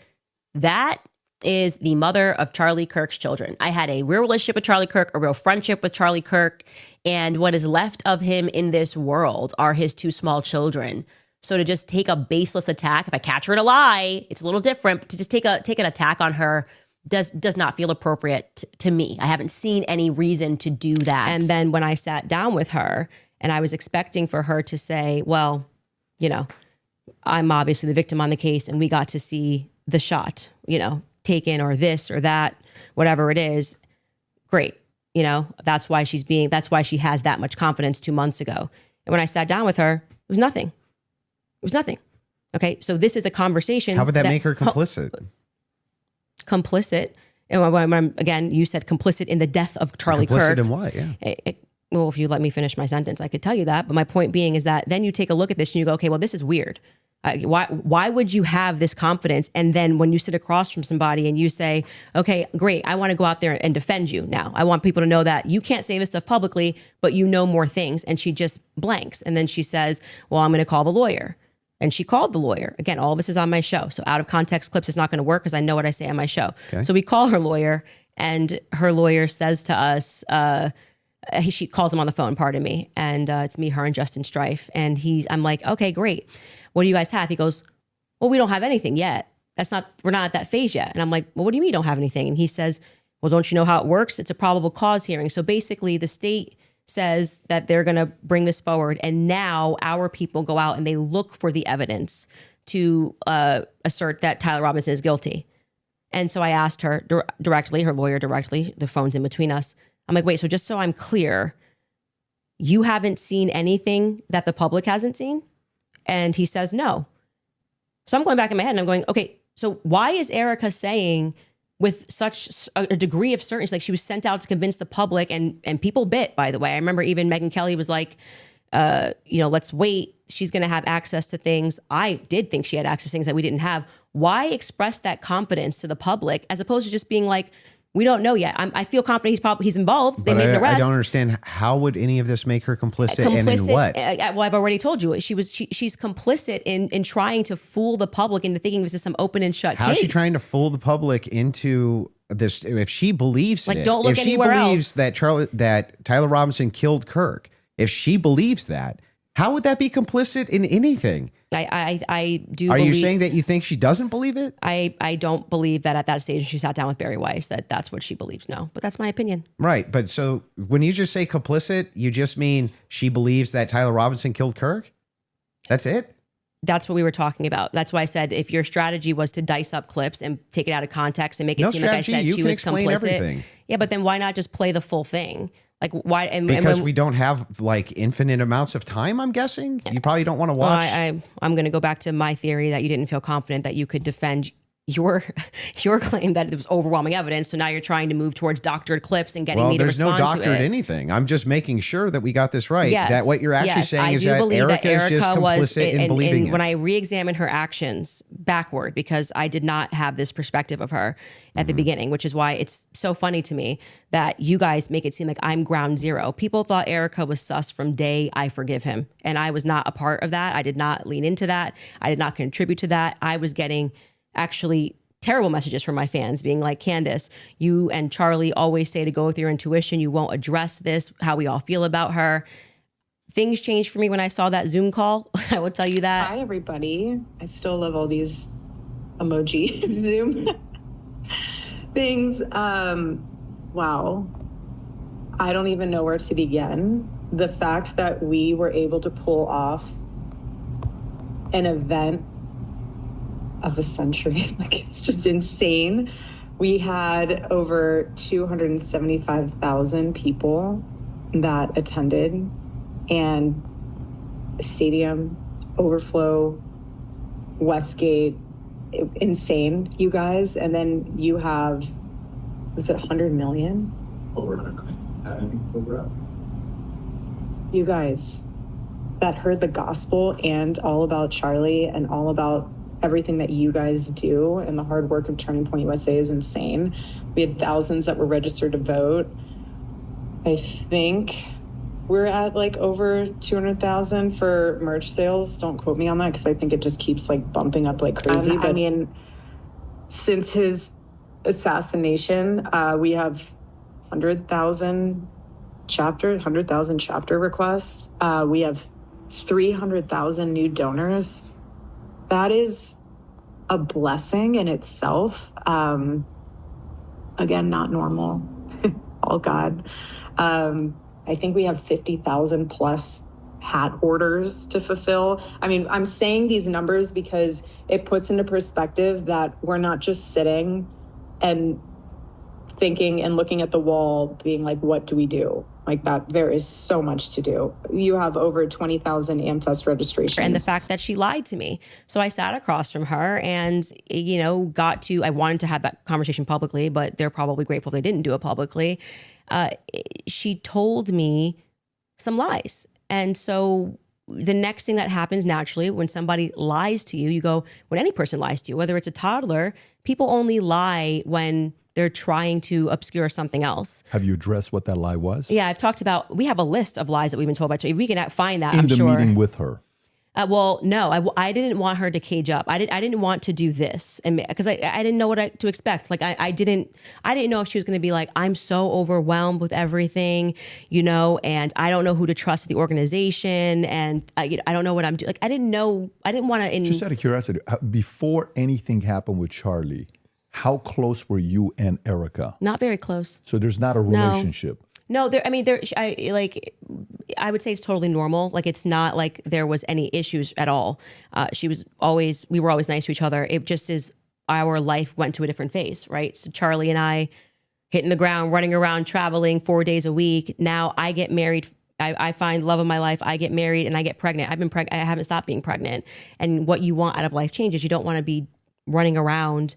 that is the mother of Charlie Kirk's children. I had a real relationship with Charlie Kirk, a real friendship with Charlie Kirk, and what is left of him in this world are his two small children. So to just take a baseless attack, if I catch her in a lie, it's a little different, but to just take an attack on her does not feel appropriate to me. I haven't seen any reason to do that. And then when I sat down with her and I was expecting for her to say, well, I'm obviously the victim on the case and we got to see the shot, taken or this or that, whatever it is. Great. That's why she has that much confidence 2 months ago. And when I sat down with her, it was nothing. It was nothing. Okay. So this is a conversation. How would that make her complicit? Complicit. And again, you said complicit in the death of Charlie Kirk. Complicit in what? Yeah. Well, if you let me finish my sentence, I could tell you that. But my point being is that then you take a look at this and you go, okay, well, this is weird. Why would you have this confidence? And then when you sit across from somebody and you say, okay, great, I want to go out there and defend you now. I want people to know that you can't say this stuff publicly, but you know more things. And she just blanks. And then she says, well, I'm going to call the lawyer. And she called the lawyer. Again, all of this is on my show. So out of context clips is not going to work because I know what I say on my show. Okay. So we call her lawyer, and her lawyer says to us, she calls him on the phone, pardon me. And it's me, her, and Justin Strife. And I'm like, okay, great. What do you guys have? He goes, well, we don't have anything yet. We're not at that phase yet. And I'm like, well, what do you mean you don't have anything? And he says, well, don't you know how it works? It's a probable cause hearing. So basically the state says that they're going to bring this forward. And now our people go out and they look for the evidence to assert that Tyler Robinson is guilty. And so I asked her directly, her lawyer directly, the phone's in between us. I'm like, wait, so just so I'm clear, you haven't seen anything that the public hasn't seen? And he says, no. So I'm going back in my head and I'm going, okay, so why is Erika saying with such a degree of certainty, like she was sent out to convince the public, and people bit, by the way. I remember even Megyn Kelly was like, let's wait. She's going to have access to things. I did think she had access to things that we didn't have. Why express that confidence to the public as opposed to just being like, we don't know yet. I feel confident he's involved. They made an arrest. I don't understand, how would any of this make her complicit and in what? Well, I've already told you. She's complicit in trying to fool the public into thinking this is some open and shut case. How is she trying to fool the public into this? If she believes don't look anywhere else. If she believes that Tyler Robinson killed Kirk, if she believes that, how would that be complicit in anything? I do. Are you saying that you think she doesn't believe it? I don't believe that at that stage she sat down with Barry Weiss that's what she believes. No, but that's my opinion. Right, but so when you just say complicit, you just mean she believes that Tyler Robinson killed Kirk? That's it? That's what we were talking about. That's why I said if your strategy was to dice up clips and take it out of context and make it seem like I said she was complicit. Everything. Yeah, but then why not just play the full thing? Like why? Because we don't have like infinite amounts of time, I'm guessing. You probably don't want to watch. Well, I'm going to go back to my theory that you didn't feel confident that you could defend your claim that it was overwhelming evidence. So now you're trying to move towards doctored clips and getting me to respond to it. There's no doctored anything. I'm just making sure that we got this right. Yes, that what you're actually saying is that Erika is just complicit in believing it. When I re-examined her actions backward, because I did not have this perspective of her at the beginning, which is why it's so funny to me that you guys make it seem like I'm ground zero. People thought Erika was sus from day I forgive him. And I was not a part of that. I did not lean into that. I did not contribute to that. I was getting actually terrible messages from my fans being like, Candace, you and Charlie always say to go with your intuition. You won't address this, how we all feel about her. Things changed for me when I saw that Zoom call. I will tell you that. Hi, everybody. I still love all these emoji Zoom things. Wow. I don't even know where to begin. The fact that we were able to pull off an event of a century, like it's just insane. We had over 275,000 people that attended, and stadium overflow, Westgate, insane, you guys. And then you have, was it 100 million? You guys that heard the gospel and all about Charlie and all about everything that you guys do, and the hard work of Turning Point USA is insane. We had thousands that were registered to vote. I think we're at like over 200,000 for merch sales. Don't quote me on that because I think it just keeps like bumping up like crazy. But I mean, since his assassination, we have 100,000 chapter requests. We have 300,000 new donors. That is a blessing in itself. Again, not normal, all God. I think we have 50,000 plus hat orders to fulfill. I mean, I'm saying these numbers because it puts into perspective that we're not just sitting and thinking and looking at the wall being like, what do we do? Like that, there is so much to do. You have over 20,000 AmFest registrations. And the fact that she lied to me. So I sat across from her and, I wanted to have that conversation publicly, but they're probably grateful they didn't do it publicly. She told me some lies. And so the next thing that happens naturally when somebody lies to you, when any person lies to you, whether it's a toddler, people only lie when they're trying to obscure something else. Have you addressed what that lie was? Yeah, I've talked about, we have a list of lies that we've been told by Charlie. We can find that, I'm sure. In the meeting with her. Well, no, I didn't want her to cage up. I didn't want to do this, and because I didn't know what to expect. Like I didn't know if she was going to be like, I'm so overwhelmed with everything, and I don't know who to trust at the organization, and I don't know what I'm doing. Like I didn't know. I didn't want to. Just out of curiosity, before anything happened with Charlie, how close were you and Erika? Not very close. So there's not a relationship. No, I would say it's totally normal. Like it's not like there was any issues at all. We were always nice to each other. It just is our life went to a different phase, right? So Charlie and I hitting the ground, running around, traveling 4 days a week. Now I get married. I find love of my life. I get married and I get pregnant. I've been pregnant. I haven't stopped being pregnant. And what you want out of life changes. You don't want to be running around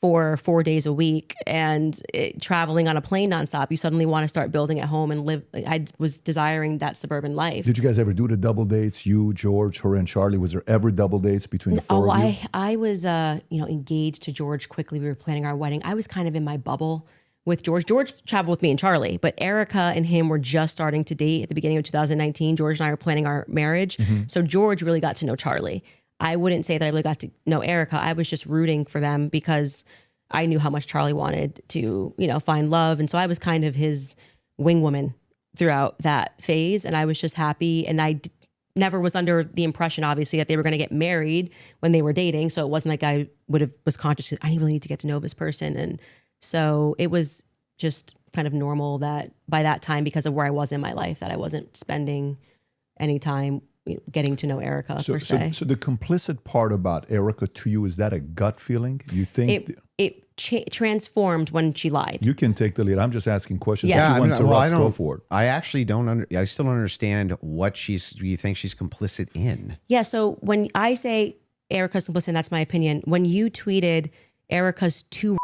for 4 days a week and traveling on a plane nonstop. You suddenly want to start building at home and live. I was desiring that suburban life. Did you guys ever do the double dates? You, George, her, and Charlie. Was there ever double dates between the four of you? I was engaged to George quickly. We were planning our wedding. I was kind of in my bubble with George. George traveled with me and Charlie, but Erika and him were just starting to date at the beginning of 2019. George and I were planning our marriage. So George really got to know Charlie. I wouldn't say that I really got to know Erika. I was just rooting for them because I knew how much Charlie wanted to, find love. And so I was kind of his wing woman throughout that phase. And I was just happy. And I never was under the impression, obviously, that they were going to get married when they were dating. So it wasn't like I was conscious, I really need to get to know this person. And so it was just kind of normal that by that time, because of where I was in my life, that I wasn't spending any time getting to know Erika per se. So the complicit part about Erika to you, is that a gut feeling? You think it transformed when she lied? You can take the lead. I'm just asking questions. Yes. If you want to go for it. I actually don't. I still don't understand what you think she's complicit in. Yeah. So when I say Erika's complicit, that's my opinion. When you tweeted Erika's too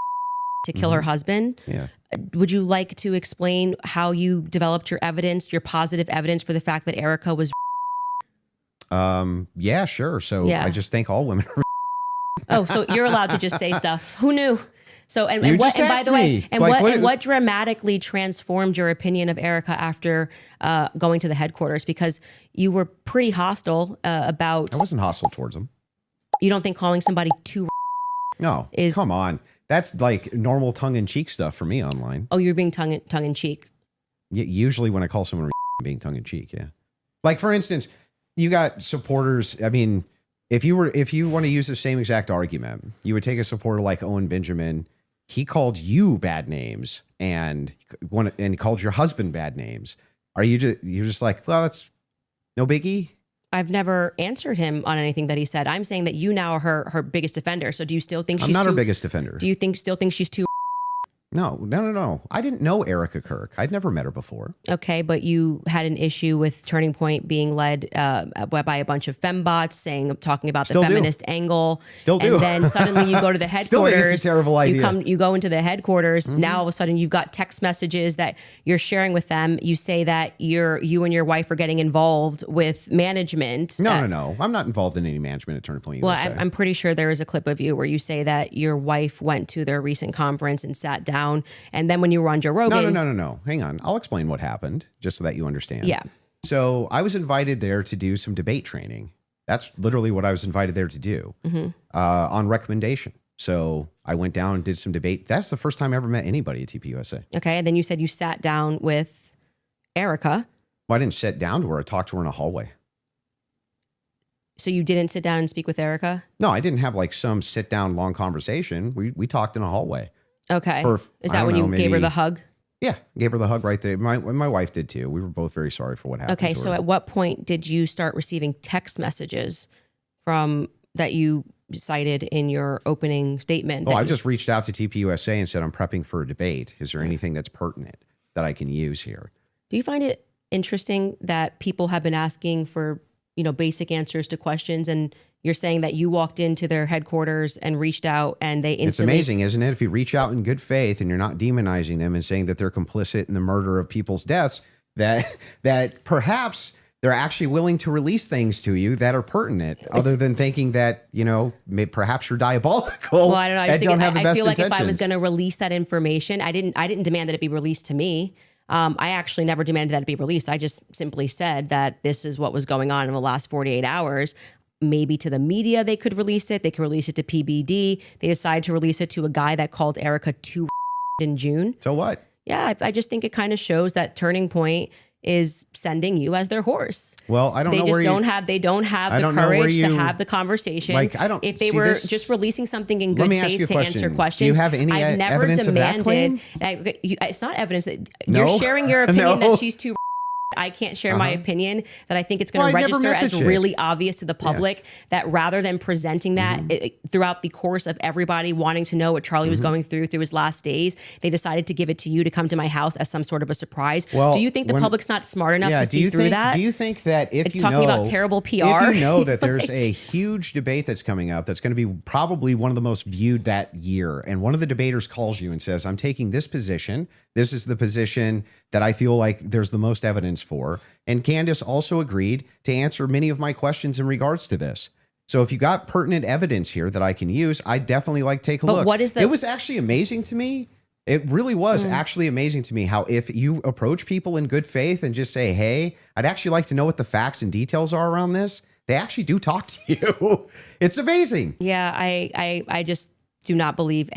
to kill her husband, would you like to explain how you developed your evidence, your positive evidence for the fact that Erika was? Yeah, sure. So I just think all women are. Oh, so you're allowed to just say stuff. Who knew? So and by the way, what dramatically transformed your opinion of Erika after going to the headquarters? Because you were pretty hostile about. I wasn't hostile towards them. You don't think calling somebody too? No, come on. That's like normal tongue-in-cheek stuff for me online. Oh, you're being tongue-in-cheek. Usually when I call someone being tongue-in-cheek, yeah. Like for instance, you got supporters. I mean, if you want to use the same exact argument, you would take a supporter like Owen Benjamin. He called you bad names and called your husband bad names. You're just like, well, that's no biggie. I've never answered him on anything that he said. I'm saying that you now are her biggest defender. So do you still think she's I'm not her biggest defender. Do you still think she's too? No. I didn't know Erika Kirk. I'd never met her before. Okay, but you had an issue with Turning Point being led by a bunch of fembots talking about the feminist angle. Still do. And then suddenly you go to the headquarters. Still think it's a terrible idea. You go into the headquarters. Now all of a sudden you've got text messages that you're sharing with them. You say that you and your wife are getting involved with management. No. I'm not involved in any management at Turning Point USA. Well, I'm pretty sure there is a clip of you where you say that your wife went to their recent conference and sat down. And then when you were on Joe Rogan. No. Hang on. I'll explain what happened just so that you understand. Yeah. So I was invited there to do some debate training. That's literally what I was invited there to do on recommendation. So I went down and did some debate. That's the first time I ever met anybody at TPUSA. Okay. And then you said you sat down with Erika. Well, I didn't sit down to her. I talked to her in a hallway. So you didn't sit down and speak with Erika? No, I didn't have like some sit down long conversation. We talked in a hallway. Okay. Is that when you gave her the hug? Yeah, gave her the hug right there. My wife did too. We were both very sorry for what happened. Okay, so at what point did you start receiving text messages from that you cited in your opening statement? I just reached out to TPUSA and said, I'm prepping for a debate. Is there anything that's pertinent that I can use here? Do you find it interesting that people have been asking for, basic answers to questions, and you're saying that you walked into their headquarters and reached out and they instantly... It's amazing, isn't it? If you reach out in good faith and you're not demonizing them and saying that they're complicit in the murder of people's deaths, that perhaps they're actually willing to release things to you that are pertinent, other than thinking that, perhaps you're diabolical. Well, I don't know. I feel like if I was going to release that information, I didn't demand that it be released to me. I actually never demanded that it be released. I just simply said that this is what was going on in the last 48 hours. maybe to the media they could release it. They could release it to PBD. They decided to release it to a guy that called Erika too in June. So what? Yeah, I just think it kind of shows that Turning Point is sending you as their horse. Well, I don't know They where just you, don't have I the don't know where courage to you- have the conversation. Like, I don't if they see were this- just releasing something in Let good me ask faith you a to question. answer Do questions. you have any I've never evidence of that demanded. claim? It's not evidence. No. You're sharing your opinion No. that she's too. I can't share my opinion that I think it's going Well, to I never register met the as chick. really obvious to the public that rather than presenting that throughout the course of everybody wanting to know what Charlie was going through his last days, they decided to give it to you to come to my house as some sort of a surprise. Well, do you think the when- public's not smart enough to do you see through think, that? Do you think that if It's you talking know about terrible PR. if you know that there's a huge debate that's coming up that's going to be probably one of the most viewed that year, and one of the debaters calls you and says, "I'm taking this position. This is the position that I feel like there's the most evidence for," and Candace also agreed to answer many of my questions in regards to this. So if you got pertinent evidence here that I can use, I definitely like take a But look. what is the- It was actually amazing to me. It really was actually amazing to me how if you approach people in good faith and just say, "Hey, I'd actually like to know what the facts and details are around this," they actually do talk to you. It's amazing. Yeah, I just do not believe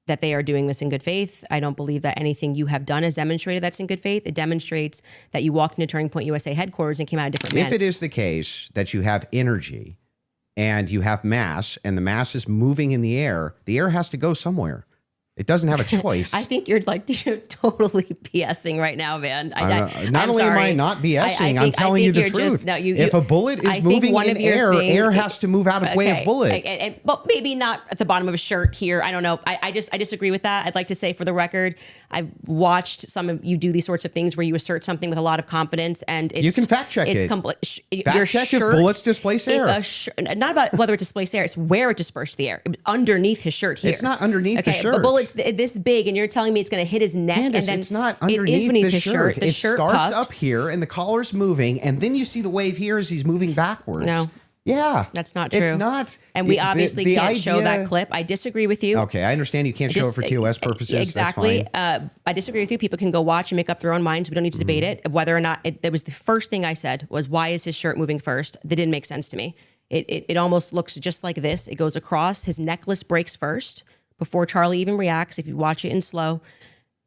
that they are doing this in good faith. I don't believe that anything you have done has demonstrated that's in good faith. It demonstrates that you walked into Turning Point USA headquarters and came out a different man. If it is the case that you have energy and you have mass and the mass is moving in the air has to go somewhere. It doesn't have a choice. I think you're totally BSing right now, man. Not I'm only am I sorry. not BSing, I'm think telling you the you're truth. just- no, If a bullet I is think moving one in of your air, thing- air has to move out of way of bullet. But maybe not at the bottom of a shirt here. I don't know. I disagree with that. I'd like to say for the record, I've watched some of you do these sorts of things where you assert something with a lot of confidence, and it's, You can fact check it. Your check if shirt, bullets displace air. Not about whether it displaced air. It's where it dispersed the air. Underneath his shirt here. It's not underneath the shirt. A bullet's this big, and you're telling me it's going to hit his neck, Candace, and then it's not it is underneath beneath the his shirt. The It shirt starts puffs. up here, and the collar's moving, and then you see the wave here as he's moving backwards. No. Yeah. That's not true. It's not. And we The- obviously the can't show that idea- clip. I disagree with you. Okay, I understand you can't show it for TOS purposes. Exactly. That's fine. I disagree with you. People can go watch and make up their own minds. We don't need to debate it. Whether or not that was the first thing I said was, why is his shirt moving first? That didn't make sense to me. It almost looks just like this. It goes across. His necklace breaks first before Charlie even reacts. If you watch it in slow,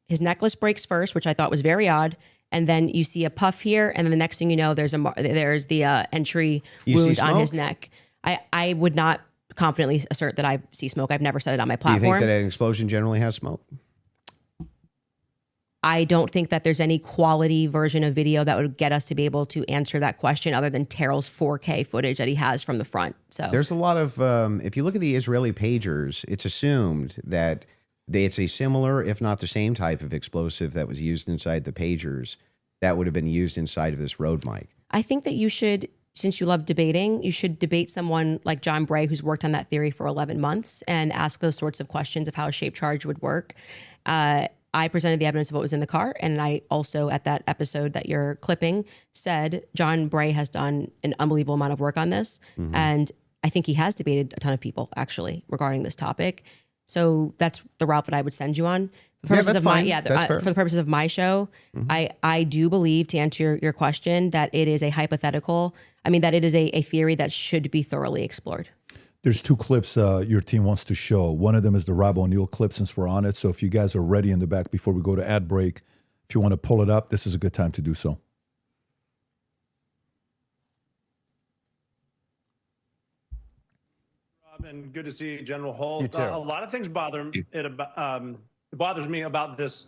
his necklace breaks first, which I thought was very odd. And then you see a puff here, and then the next thing you know, there's the entry You see wound on his smoke? neck. I would not confidently assert that I see smoke. I've never said it on my Do you platform. think that an explosion generally has smoke? I don't think that there's any quality version of video that would get us to be able to answer that question other than Terrell's 4K footage that he has from the front. So There's a lot of, if you look at the Israeli pagers, it's assumed that it's a similar, if not the same type of explosive that was used inside the pagers that would have been used inside of this road mic. I think that you should, since you love debating, you should debate someone like John Bray, who's worked on that theory for 11 months, and ask those sorts of questions of how a shaped charge would work. I presented the evidence of what was in the car, and I also, at that episode that you're clipping, said John Bray has done an unbelievable amount of work on this, and I think he has debated a ton of people, actually, regarding this topic. So that's the route that I would send you on. For the purposes that's of my, fine. That's fair. for the purposes of my show, I do believe, to answer your question, that it is a hypothetical. I mean, that it is a theory that should be thoroughly explored. There's two clips your team wants to show. One of them is the Rob O'Neill clip, since we're on it. So if you guys are ready in the back before we go to ad break, if you want to pull it up, this is a good time to do so. And good to see you, General Holt. You too. A lot of things bother it bothers me about this.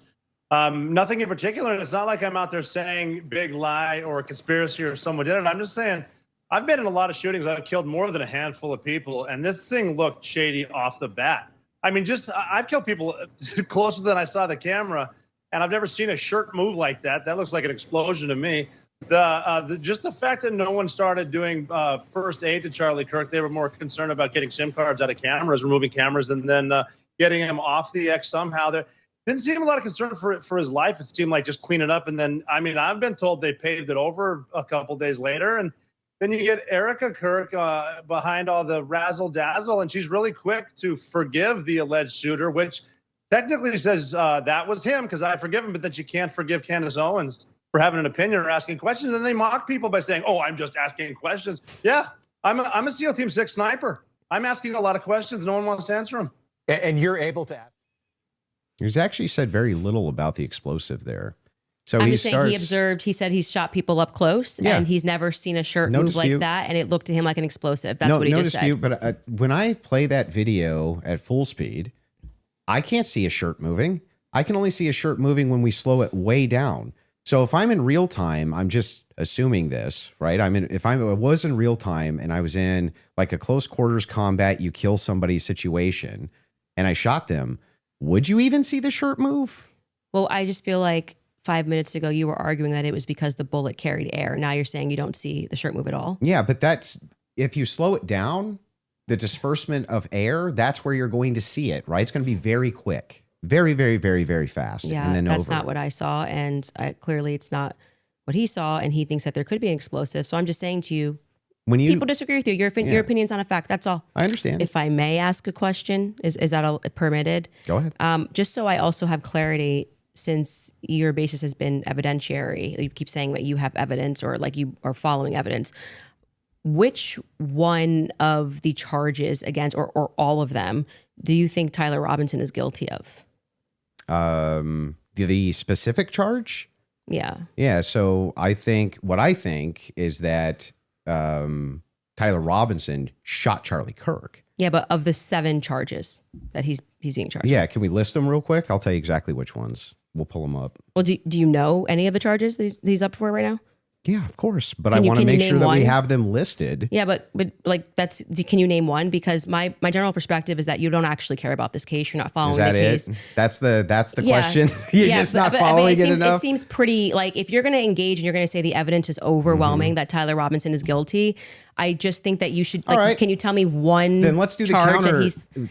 Nothing in particular. And it's not like I'm out there saying big lie or conspiracy or someone did it. I'm just saying I've been in a lot of shootings. I've killed more than a handful of people, and this thing looked shady off the bat. I mean, I've killed people closer than I saw the camera, and I've never seen a shirt move like that. That looks like an explosion to me. Just the fact that no one started doing first aid to Charlie Kirk, they were more concerned about getting SIM cards out of cameras, removing cameras, and then getting him off the X somehow. There didn't seem a lot of concern for his life. It seemed like just clean it up. And then, I mean, I've been told they paved it over a couple days later. And then you get Erika Kirk behind all the razzle dazzle, and she's really quick to forgive the alleged shooter, which technically says that was him because I forgive him, but then she can't forgive Candace Owens for having an opinion or asking questions. And they mock people by saying, oh, I'm just asking questions. Yeah, I'm a SEAL Team 6 sniper. I'm asking a lot of questions. No one wants to answer them. And you're able to ask. He's actually said very little about the explosive there. So I'm he just saying he observed, he said he's shot people up close and he's never seen a shirt move like that. And it looked to him like an explosive. That's what he just said. But when I play that video at full speed, I can't see a shirt moving. I can only see a shirt moving when we slow it way down. So if I'm in real time, I'm just assuming this, right? If I was in real time and I was in like a close quarters combat, you kill somebody situation and I shot them, would you even see the shirt move? Well, I just feel like 5 minutes ago, you were arguing that it was because the bullet carried air. Now you're saying you don't see the shirt move at all. Yeah, but that's, if you slow it down, the disbursement of air, that's where you're going to see it, right? It's going to be very quick, very, very, very, very fast. Yeah, and then that's not what I saw. And clearly it's not what he saw. And he thinks that there could be an explosive. So I'm just saying to you, when people disagree with you, your opinion's not a fact. That's all. I understand. If I may ask a question, is that permitted? Go ahead. Just so I also have clarity, since your basis has been evidentiary, you keep saying that you have evidence or like you are following evidence. Which one of the charges against, or all of them, do you think Tyler Robinson is guilty of? The specific charge? Yeah. Yeah. So what I think is that Tyler Robinson shot Charlie Kirk. Yeah, but of the 7 charges that he's being charged. Yeah. Can we list them real quick? I'll tell you exactly which ones. We'll pull them up. Well, do you know any of the charges that he's up for right now? Yeah, of course. But I want to make sure that we have them listed. Yeah, but like can you name one? Because my general perspective is that you don't actually care about this case. You're not following the case. That's the question. You're just not following it enough. It seems pretty, like, if you're going to engage and you're going to say the evidence is overwhelming that Tyler Robinson is guilty, I just think that you should, like, right. Can you tell me one? Then let's do the counter.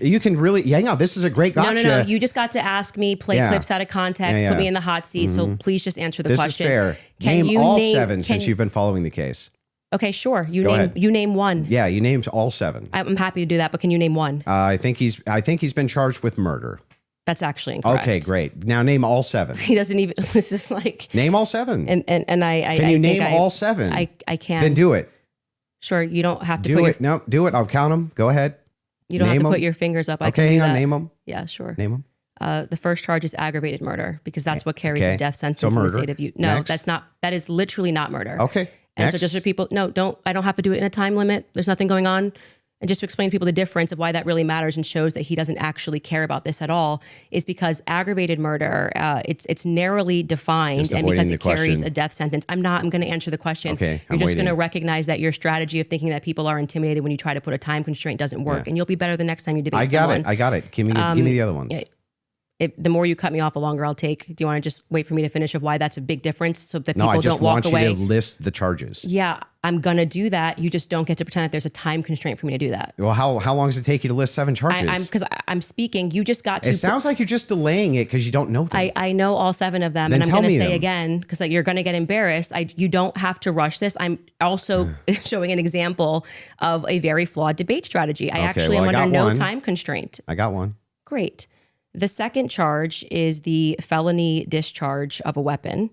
You can really, hang on. This is a great gotcha. No. You just got to ask me, play clips out of context, put me in the hot seat. So please just answer the question. This is fair. Name all 7 since you've been following the case. Okay, sure. You name one. Yeah, you named all 7. I'm happy to do that, but can you name one? I think he's been charged with murder. That's actually incorrect. Okay, great. Now name all 7. He doesn't even. This is like name all 7. And I can you name all 7? I can. Then do it. Sure, you don't have to do it. No, do it. I'll count them. Go ahead. You don't have to put your fingers up. Okay, hang on. Name them. Yeah, sure. Name them. The first charge is aggravated murder because that's what carries a death sentence in the state of Utah. No, that's not. That is literally not murder. Okay. And so just for people, I don't have to do it in a time limit. There's nothing going on. And just to explain to people the difference of why that really matters and shows that he doesn't actually care about this at all is because aggravated murder, it's narrowly defined, and because it carries a death sentence. I'm going to answer the question. Okay, You're just going to recognize that your strategy of thinking that people are intimidated when you try to put a time constraint doesn't work, and you'll be better the next time you debate someone. I got it. Give me the other ones. The more you cut me off, the longer I'll take. Do you want to just wait for me to finish of why that's a big difference so that people don't walk away? No, I just want you to list the charges. Yeah, I'm going to do that. You just don't get to pretend that there's a time constraint for me to do that. Well, how long does it take you to list 7 charges? Because I'm speaking. You just got to. It sounds like you're just delaying it because you don't know them. I know all 7 of them. Then and I'm going to say them again, because you're going to get embarrassed. You don't have to rush this. I'm also showing an example of a very flawed debate strategy. I am under no time constraint. I got one. Great. The second charge is the felony discharge of a weapon.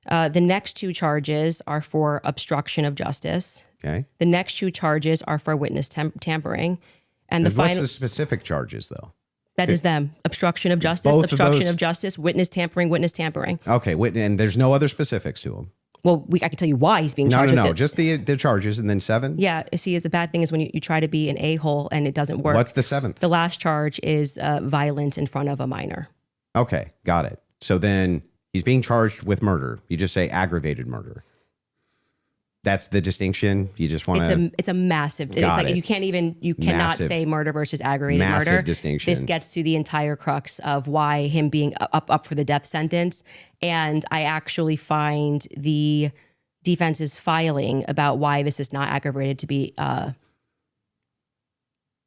The next 2 charges are for obstruction of justice. Okay. The next 2 charges are for witness tampering. And what's the specific charges, though? That is them. Obstruction of justice, of justice, witness tampering. Okay. And there's no other specifics to them. Well, I can tell you why he's being charged with it. Just the charges and then 7? Yeah. See, the bad thing is when you try to be an a-hole and it doesn't work. What's the 7th? The last charge is violence in front of a minor. Okay. Got it. So then he's being charged with murder. You just say aggravated murder. That's the distinction. You just want to. It's a massive. It's like you cannot say murder versus aggravated murder. Distinction. This gets to the entire crux of why him being up for the death sentence. And I actually find the defense's filing about why this is not aggravated to be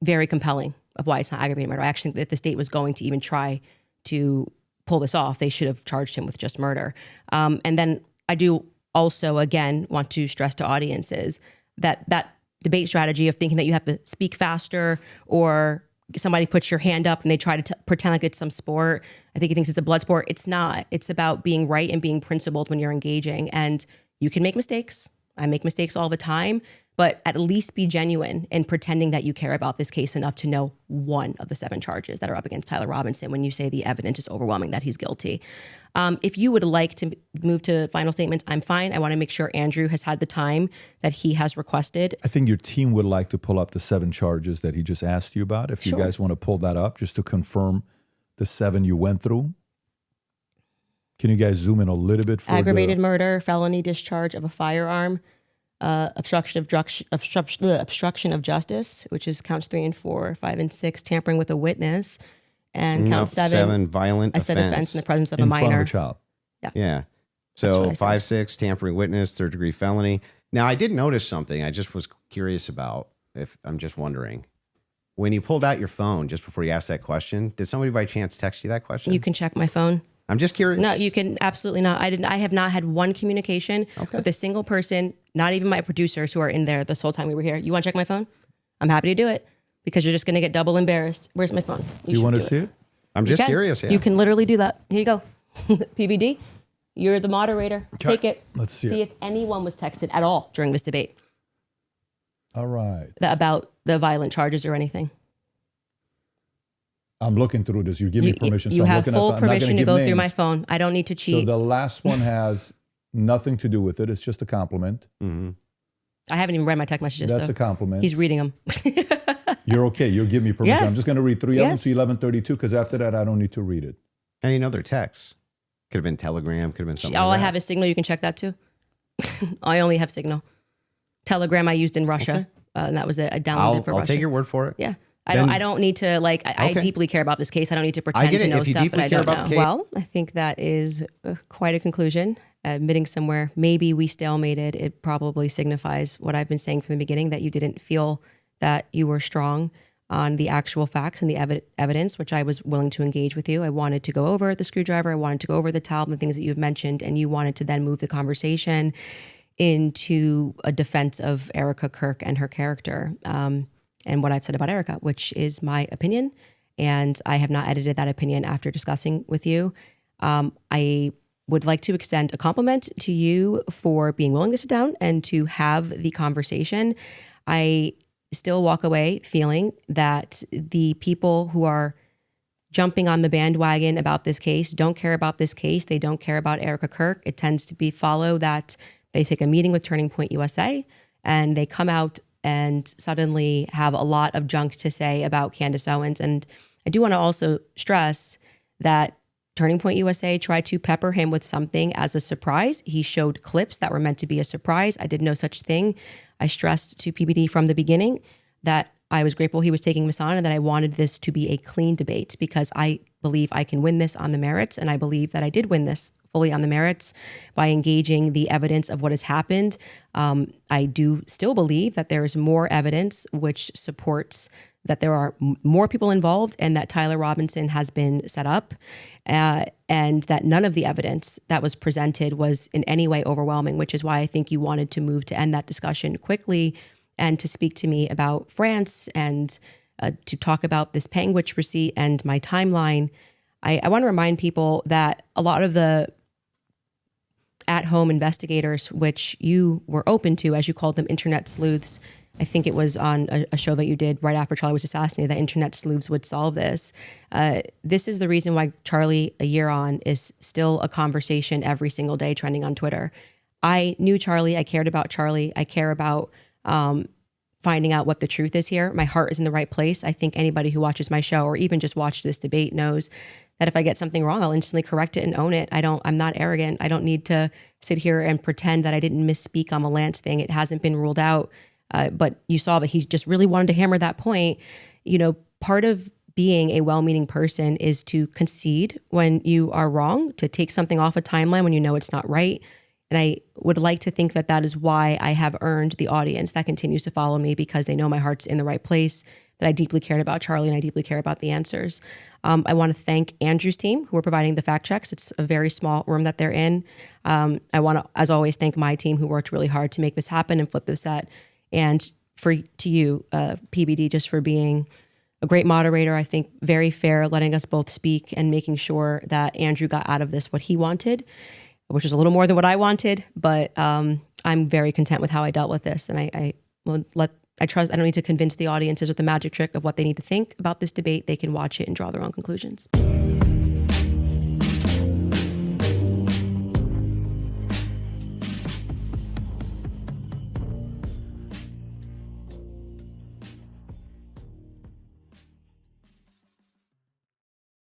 very compelling of why it's not aggravated murder. I actually think that if the state was going to even try to pull this off, they should have charged him with just murder. And then I do also, again, want to stress to audiences that debate strategy of thinking that you have to speak faster or somebody puts your hand up and they try to pretend like it's some sport. I think he thinks it's a blood sport. It's not. It's about being right and being principled when you're engaging. And you can make mistakes. I make mistakes all the time, but at least be genuine in pretending that you care about this case enough to know one of the 7 charges that are up against Tyler Robinson when you say the evidence is overwhelming that he's guilty. If you would like to move to final statements, I'm fine. I want to make sure Andrew has had the time that he has requested. I think your team would like to pull up the 7 charges that he just asked you about. If you guys want to pull that up just to confirm the 7 you went through. Can you guys zoom in a little bit? For aggravated murder, felony discharge of a firearm, obstruction of justice, which is counts 3 and 4, 5 and 6, tampering with a witness, and count 7 violent offense in the presence of a in minor. front of a child. Yeah. So 5, 6, tampering witness, 3rd degree felony. Now I did notice something. I just was curious about. If I'm just wondering, when you pulled out your phone just before you asked that question, did somebody by chance text you that question? You can check my phone. I'm just curious. No, you can absolutely not. I have not had one communication with a single person, not even my producers who are in there this whole time we were here. You want to check my phone? I'm happy to do it because you're just going to get double embarrassed. Where's my phone? You want to see it? I'm just curious. Yeah. You can literally do that. Here you go. PBD, you're the moderator. Okay. Take it. Let's see See it. if anyone was texted at all during this debate. All right. About the violent charges or anything. I'm looking through this. You give me permission. You have full permission to go through my phone. I don't need to cheat. So the last one has nothing to do with it. It's just a compliment. Mm-hmm. I haven't even read my text messages. That's a compliment. He's reading them. You're okay. You'll give me permission. Yes. I'm just going to read 3 of them Yes. to 1132 because after that, I don't need to read it. And you know their texts. Could have been Telegram. Could have been something. All like I have is Signal. You can check that too. I only have Signal. Telegram I used in Russia. And that was a download for Russia. I'll take your word for it. Yeah. I don't need to I deeply care about this case. I don't need to pretend to know stuff that I don't know. Well, I think that is quite a conclusion. Admitting somewhere, maybe we stalemated. It probably signifies what I've been saying from the beginning, that you didn't feel that you were strong on the actual facts and the evidence, which I was willing to engage with you. I wanted to go over the screwdriver. I wanted to go over the towel and the things that you've mentioned. And you wanted to then move the conversation into a defense of Erika Kirk and her character. And what I've said about Erika, which is my opinion. And I have not edited that opinion after discussing with you. I would like to extend a compliment to you for being willing to sit down and to have the conversation. I still walk away feeling that the people who are jumping on the bandwagon about this case don't care about this case. They don't care about Erika Kirk. It tends to be follow that they take a meeting with Turning Point USA and they come out and suddenly have a lot of junk to say about Candace Owens. And I do want to also stress that Turning Point USA tried to pepper him with something as a surprise. He showed clips that were meant to be a surprise. I did no such thing. I stressed to PBD from the beginning that I was grateful he was taking this on and that I wanted this to be a clean debate because I believe I can win this on the merits. And I believe that I did win this fully on the merits by engaging the evidence of what has happened. I do still believe that there is more evidence which supports that there are more people involved and that Tyler Robinson has been set up and that none of the evidence that was presented was in any way overwhelming, which is why I think you wanted to move to end that discussion quickly and to speak to me about France and to talk about this Panguitch receipt and my timeline. I want to remind people that a lot of the at-home investigators, which you were open to, as you called them, internet sleuths. I think it was on a show that you did right after Charlie was assassinated that internet sleuths would solve this. This is the reason why Charlie, a year on, is still a conversation every single day trending on Twitter. I knew Charlie. I cared about Charlie. I care about finding out what the truth is here. My heart is in the right place. I think anybody who watches my show or even just watched this debate knows that if I get something wrong, I'll instantly correct it and own it. I'm not arrogant. I don't need to sit here and pretend that I didn't misspeak on the Lance thing. It hasn't been ruled out. But you saw that he just really wanted to hammer that point. You know, part of being a well-meaning person is to concede when you are wrong, to take something off a timeline when you know it's not right. And I would like to think that that is why I have earned the audience that continues to follow me, because they know my heart's in the right place, that I deeply cared about Charlie and I deeply care about the answers. I want to thank Andrew's team who are providing the fact checks. It's a very small room that they're in. I want to, as always, thank my team who worked really hard to make this happen and flip this set. And to you, PBD, just for being a great moderator, I think very fair, letting us both speak and making sure that Andrew got out of this what he wanted, which is a little more than what I wanted. But I'm very content with how I dealt with this. And I I don't need to convince the audiences with the magic trick of what they need to think about this debate. They can watch it and draw their own conclusions.